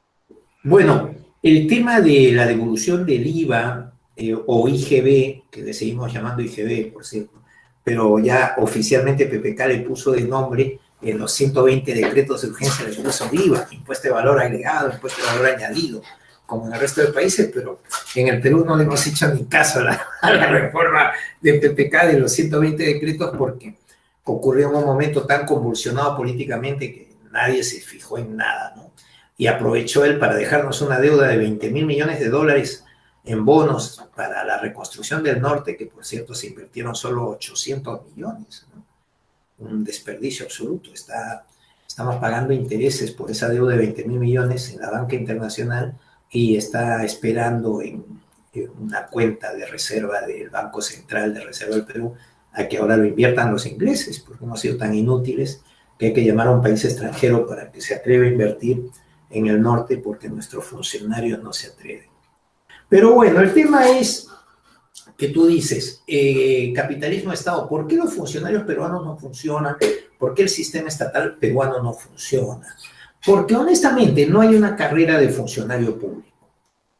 Bueno, el tema de la devolución del IVA o IGB, que le seguimos llamando IGB, por cierto, pero ya oficialmente PPK le puso de nombre en los 120 decretos de urgencia de uso de IVA, impuesto de valor agregado, impuesto de valor añadido, como en el resto de países, pero en el Perú no le hemos hecho ni caso a la reforma de PPK de los 120 decretos porque ocurrió en un momento tan convulsionado políticamente que nadie se fijó en nada, ¿no? Y aprovechó él para dejarnos una deuda de 20.000 millones de dólares en bonos para la reconstrucción del norte, que por cierto se invirtieron solo 800 millones, ¿no? Un desperdicio absoluto. Estamos pagando intereses por esa deuda de 20.000 millones en la banca internacional y está esperando en una cuenta de reserva del Banco Central de Reserva del Perú a que ahora lo inviertan los ingleses, porque hemos sido tan inútiles que hay que llamar a un país extranjero para que se atreva a invertir en el norte porque nuestros funcionarios no se atreven. Pero bueno, el tema es que tú dices, capitalismo de Estado, ¿por qué los funcionarios peruanos no funcionan? ¿Por qué el sistema estatal peruano no funciona? Porque honestamente no hay una carrera de funcionario público.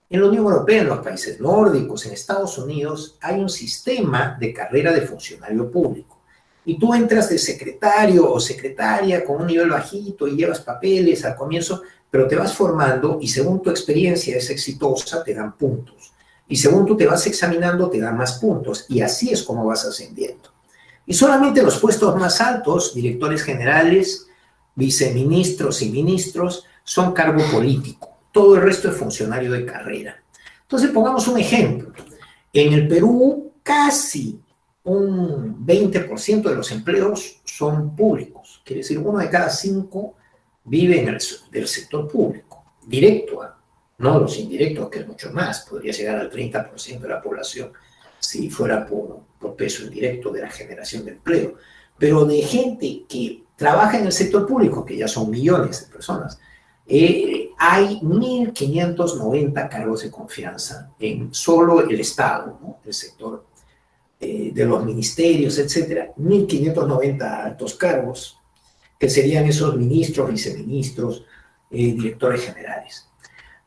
En la Unión Europea, en los países nórdicos, en Estados Unidos, hay un sistema de carrera de funcionario público. Y tú entras de secretario o secretaria con un nivel bajito y llevas papeles al comienzo, pero te vas formando y según tu experiencia es exitosa, te dan puntos. Y según tú te vas examinando, te dan más puntos. Y así es como vas ascendiendo. Y solamente los puestos más altos, directores generales, viceministros y ministros, son cargo político. Todo el resto es funcionario de carrera. Entonces, pongamos un ejemplo. En el Perú, casi un 20% de los empleos son públicos. Quiere decir, 1 de cada 5 vive del sector público, directo, no los indirectos, que es mucho más. Podría llegar al 30% de la población si fuera por peso indirecto de la generación de empleo. Pero de gente que trabaja en el sector público, que ya son millones de personas, hay 1.590 cargos de confianza en solo el Estado, ¿no? El sector de los ministerios, etcétera, 1.590 altos cargos, que serían esos ministros, viceministros, directores generales.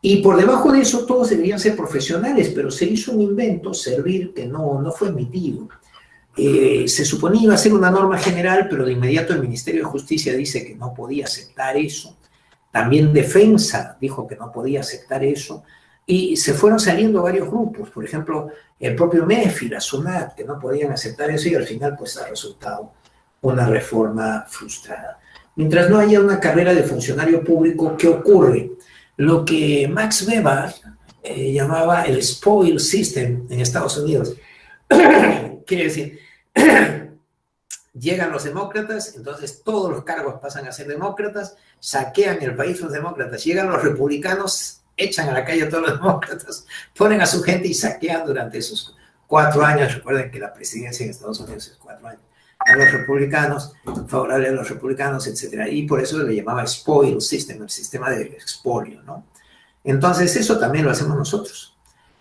Y por debajo de eso todos deberían ser profesionales, pero se hizo un invento, Servir, que no fue emitido. Se suponía iba a ser una norma general, pero de inmediato el Ministerio de Justicia dice que no podía aceptar eso. También Defensa dijo que no podía aceptar eso. Y se fueron saliendo varios grupos. Por ejemplo, el propio MEFI, la SUNAT, que no podían aceptar eso y al final pues ha resultado una reforma frustrada. Mientras no haya una carrera de funcionario público, ¿qué ocurre? Lo que Max Weber llamaba el spoil system en Estados Unidos. Quiere decir, llegan los demócratas, entonces todos los cargos pasan a ser demócratas, saquean el país los demócratas, llegan los republicanos, echan a la calle a todos los demócratas, ponen a su gente y saquean durante esos 4 años. Recuerden que la presidencia en Estados Unidos es 4 años. A los republicanos, favorable a los republicanos, etc. Y por eso le llamaba spoil system, el sistema de expolio, ¿no? Entonces eso también lo hacemos nosotros.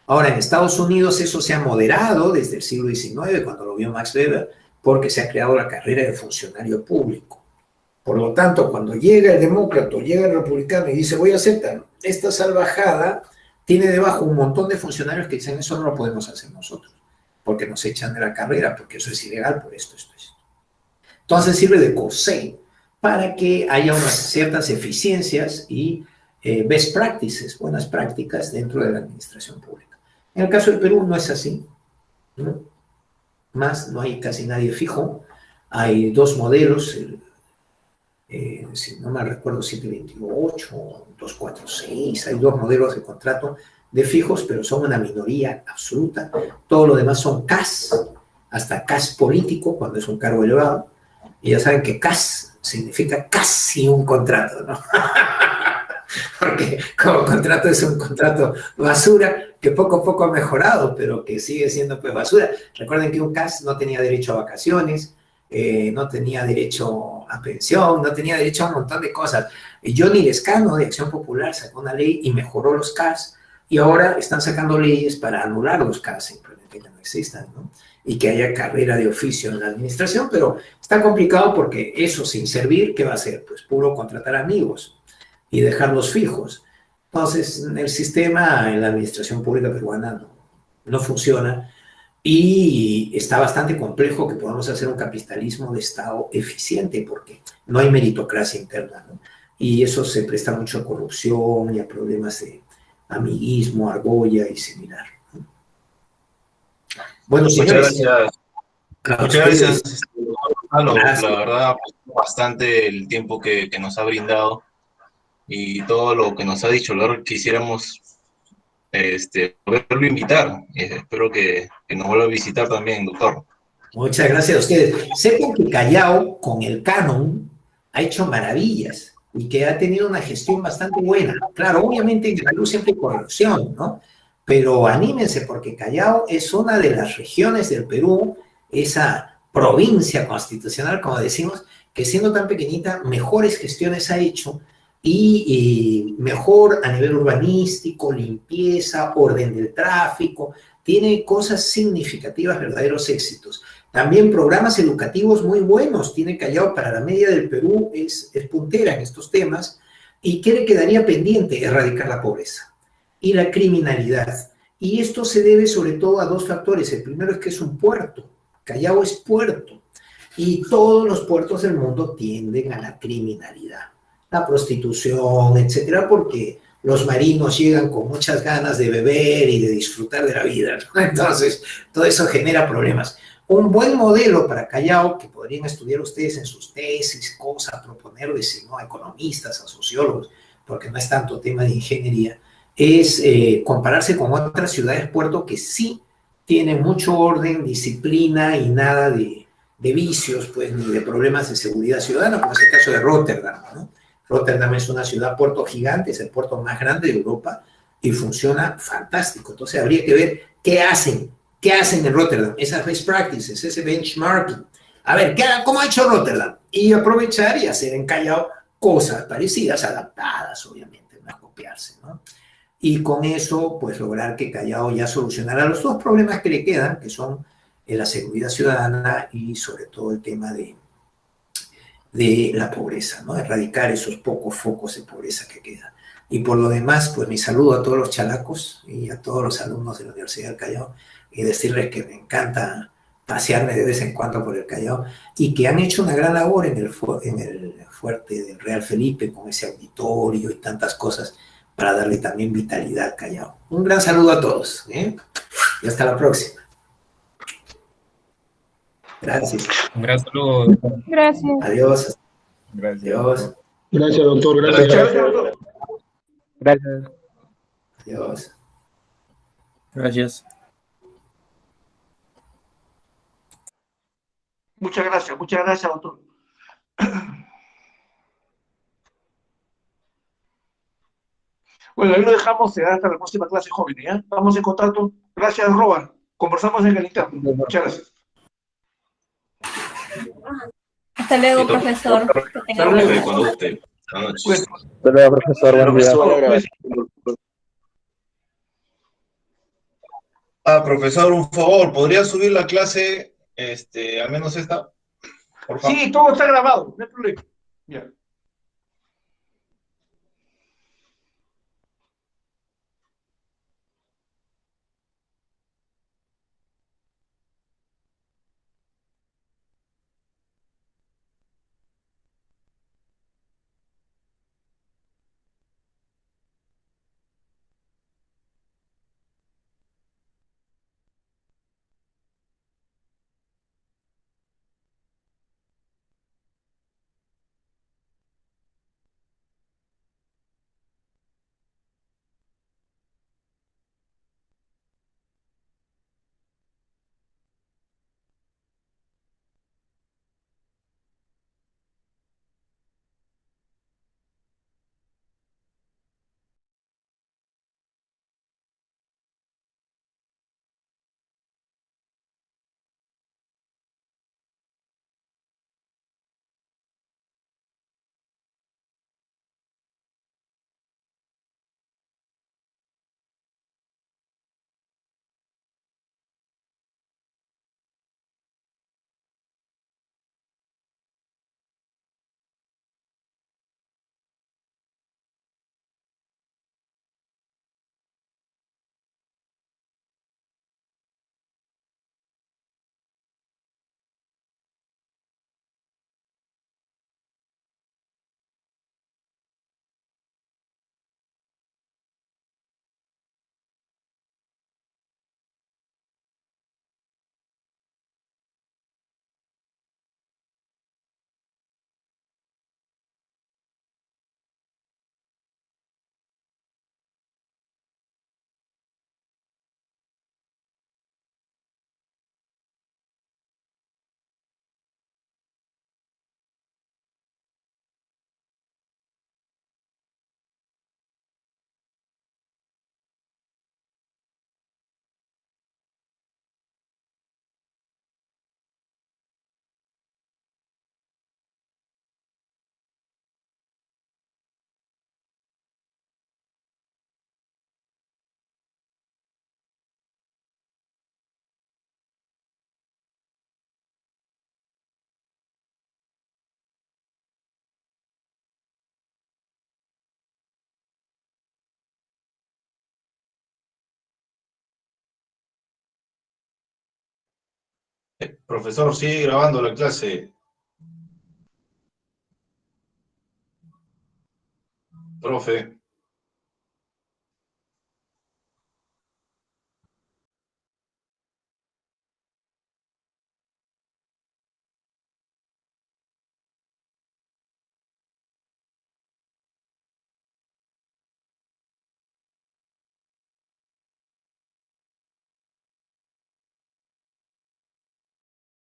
Ahora, en Estados Unidos eso se ha moderado desde el siglo XIX, cuando lo vio Max Weber, porque se ha creado la carrera de funcionario público. Por lo tanto, cuando llega el demócrata, llega el republicano y dice, voy a aceptar esta salvajada, tiene debajo un montón de funcionarios que dicen, eso no lo podemos hacer nosotros, porque nos echan de la carrera, porque eso es ilegal, por esto. Entonces sirve de corsé para que haya unas ciertas eficiencias y best practices, buenas prácticas dentro de la administración pública. En el caso del Perú no es así, ¿no? Más, no hay casi nadie fijo. Hay 2 modelos, si no me recuerdo, 728, 246, hay 2 modelos de contrato de fijos, pero son una minoría absoluta. Todo lo demás son CAS, hasta CAS político, cuando es un cargo elevado, y ya saben que CAS significa casi un contrato, ¿no? Porque como contrato es un contrato basura que poco a poco ha mejorado, pero que sigue siendo pues basura. Recuerden que un CAS no tenía derecho a vacaciones, no tenía derecho a pensión, no tenía derecho a un montón de cosas. Y Johnny Lescano de Acción Popular sacó una ley y mejoró los CAS, y ahora están sacando leyes para anular los CAS, simplemente que no existan, ¿no? Y que haya carrera de oficio en la administración, pero está complicado porque eso sin servir, ¿qué va a hacer? Pues puro contratar amigos y dejarlos fijos. Entonces, el sistema en la administración pública peruana no funciona y está bastante complejo que podamos hacer un capitalismo de Estado eficiente porque no hay meritocracia interna, ¿no? Y eso se presta mucho a corrupción y a problemas de amiguismo, argolla y similar. Bueno, Muchas señores, gracias. a Muchas ustedes, gracias, doctor Gonzalo. gracias. La verdad, aprecio bastante el tiempo que nos ha brindado y todo lo que nos ha dicho. La verdad, quisiéramos poderlo invitar. Espero que nos vuelva a visitar también, doctor. Muchas gracias a ustedes. Sepan que Callao, con el canon, ha hecho maravillas y que ha tenido una gestión bastante buena. Claro, obviamente en el Perú siempre hay corrupción, ¿no? Pero anímense porque Callao es una de las regiones del Perú, esa provincia constitucional, como decimos, que siendo tan pequeñita, mejores gestiones ha hecho y mejor a nivel urbanístico, limpieza, orden del tráfico, tiene cosas significativas, verdaderos éxitos. También programas educativos muy buenos tiene Callao para la media del Perú, es puntera en estos temas. ¿Y qué le quedaría pendiente? Erradicar la pobreza y la criminalidad. Y esto se debe sobre todo a dos factores. El primero es que es un puerto. Callao es puerto. Y todos los puertos del mundo tienden a la criminalidad, la prostitución, etcétera, porque los marinos llegan con muchas ganas de beber y de disfrutar de la vida, ¿no? Entonces, todo eso genera problemas. Un buen modelo para Callao, que podrían estudiar ustedes en sus tesis, cosas, proponerles, ¿no?, a economistas, a sociólogos, porque no es tanto tema de ingeniería, es compararse con otras ciudades puerto que sí tienen mucho orden, disciplina y nada de vicios, pues, ni de problemas de seguridad ciudadana, como es el caso de Rotterdam, ¿no? Rotterdam es una ciudad puerto gigante, es el puerto más grande de Europa y funciona fantástico. Entonces habría que ver qué hacen en Rotterdam, esas best practices, ese benchmarking. A ver, ¿cómo ha hecho Rotterdam? Y aprovechar y hacer en Callao cosas parecidas, adaptadas, obviamente, no es copiarse, ¿no? Y con eso, pues lograr que Callao ya solucionara los dos problemas que le quedan, que son la seguridad ciudadana y sobre todo el tema de la pobreza, ¿no? Erradicar esos pocos focos de pobreza que quedan. Y por lo demás, pues mi saludo a todos los chalacos y a todos los alumnos de la Universidad del Callao y decirles que me encanta pasearme de vez en cuando por el Callao y que han hecho una gran labor en el fuerte del Real Felipe con ese auditorio y tantas cosas para darle también vitalidad al Callao. Un gran saludo a todos, ¿eh? Y hasta la próxima. Gracias. Un gran saludo, doctor. Gracias. Adiós. Gracias, Adiós. doctor. Gracias, doctor. Gracias. Muchas gracias, doctor. Gracias. Adiós. Gracias. Muchas gracias, doctor. Bueno, ahí lo dejamos, será hasta la próxima clase, jóvenes, ¿ya? Estamos en contacto. Gracias, Robert. Conversamos en el interno. Muchas gracias. Hasta luego, Doctor. profesor. Que tenga Hasta buena luego. tarde. Cuando guste. Buenas noches. Bueno, Hasta luego, profesor. Buen día. pues, Profesor, un favor, ¿podría subir la clase, al menos esta? Por favor. sí, todo está grabado, no hay problema. Ya. Profesor, sigue grabando la clase. Profe.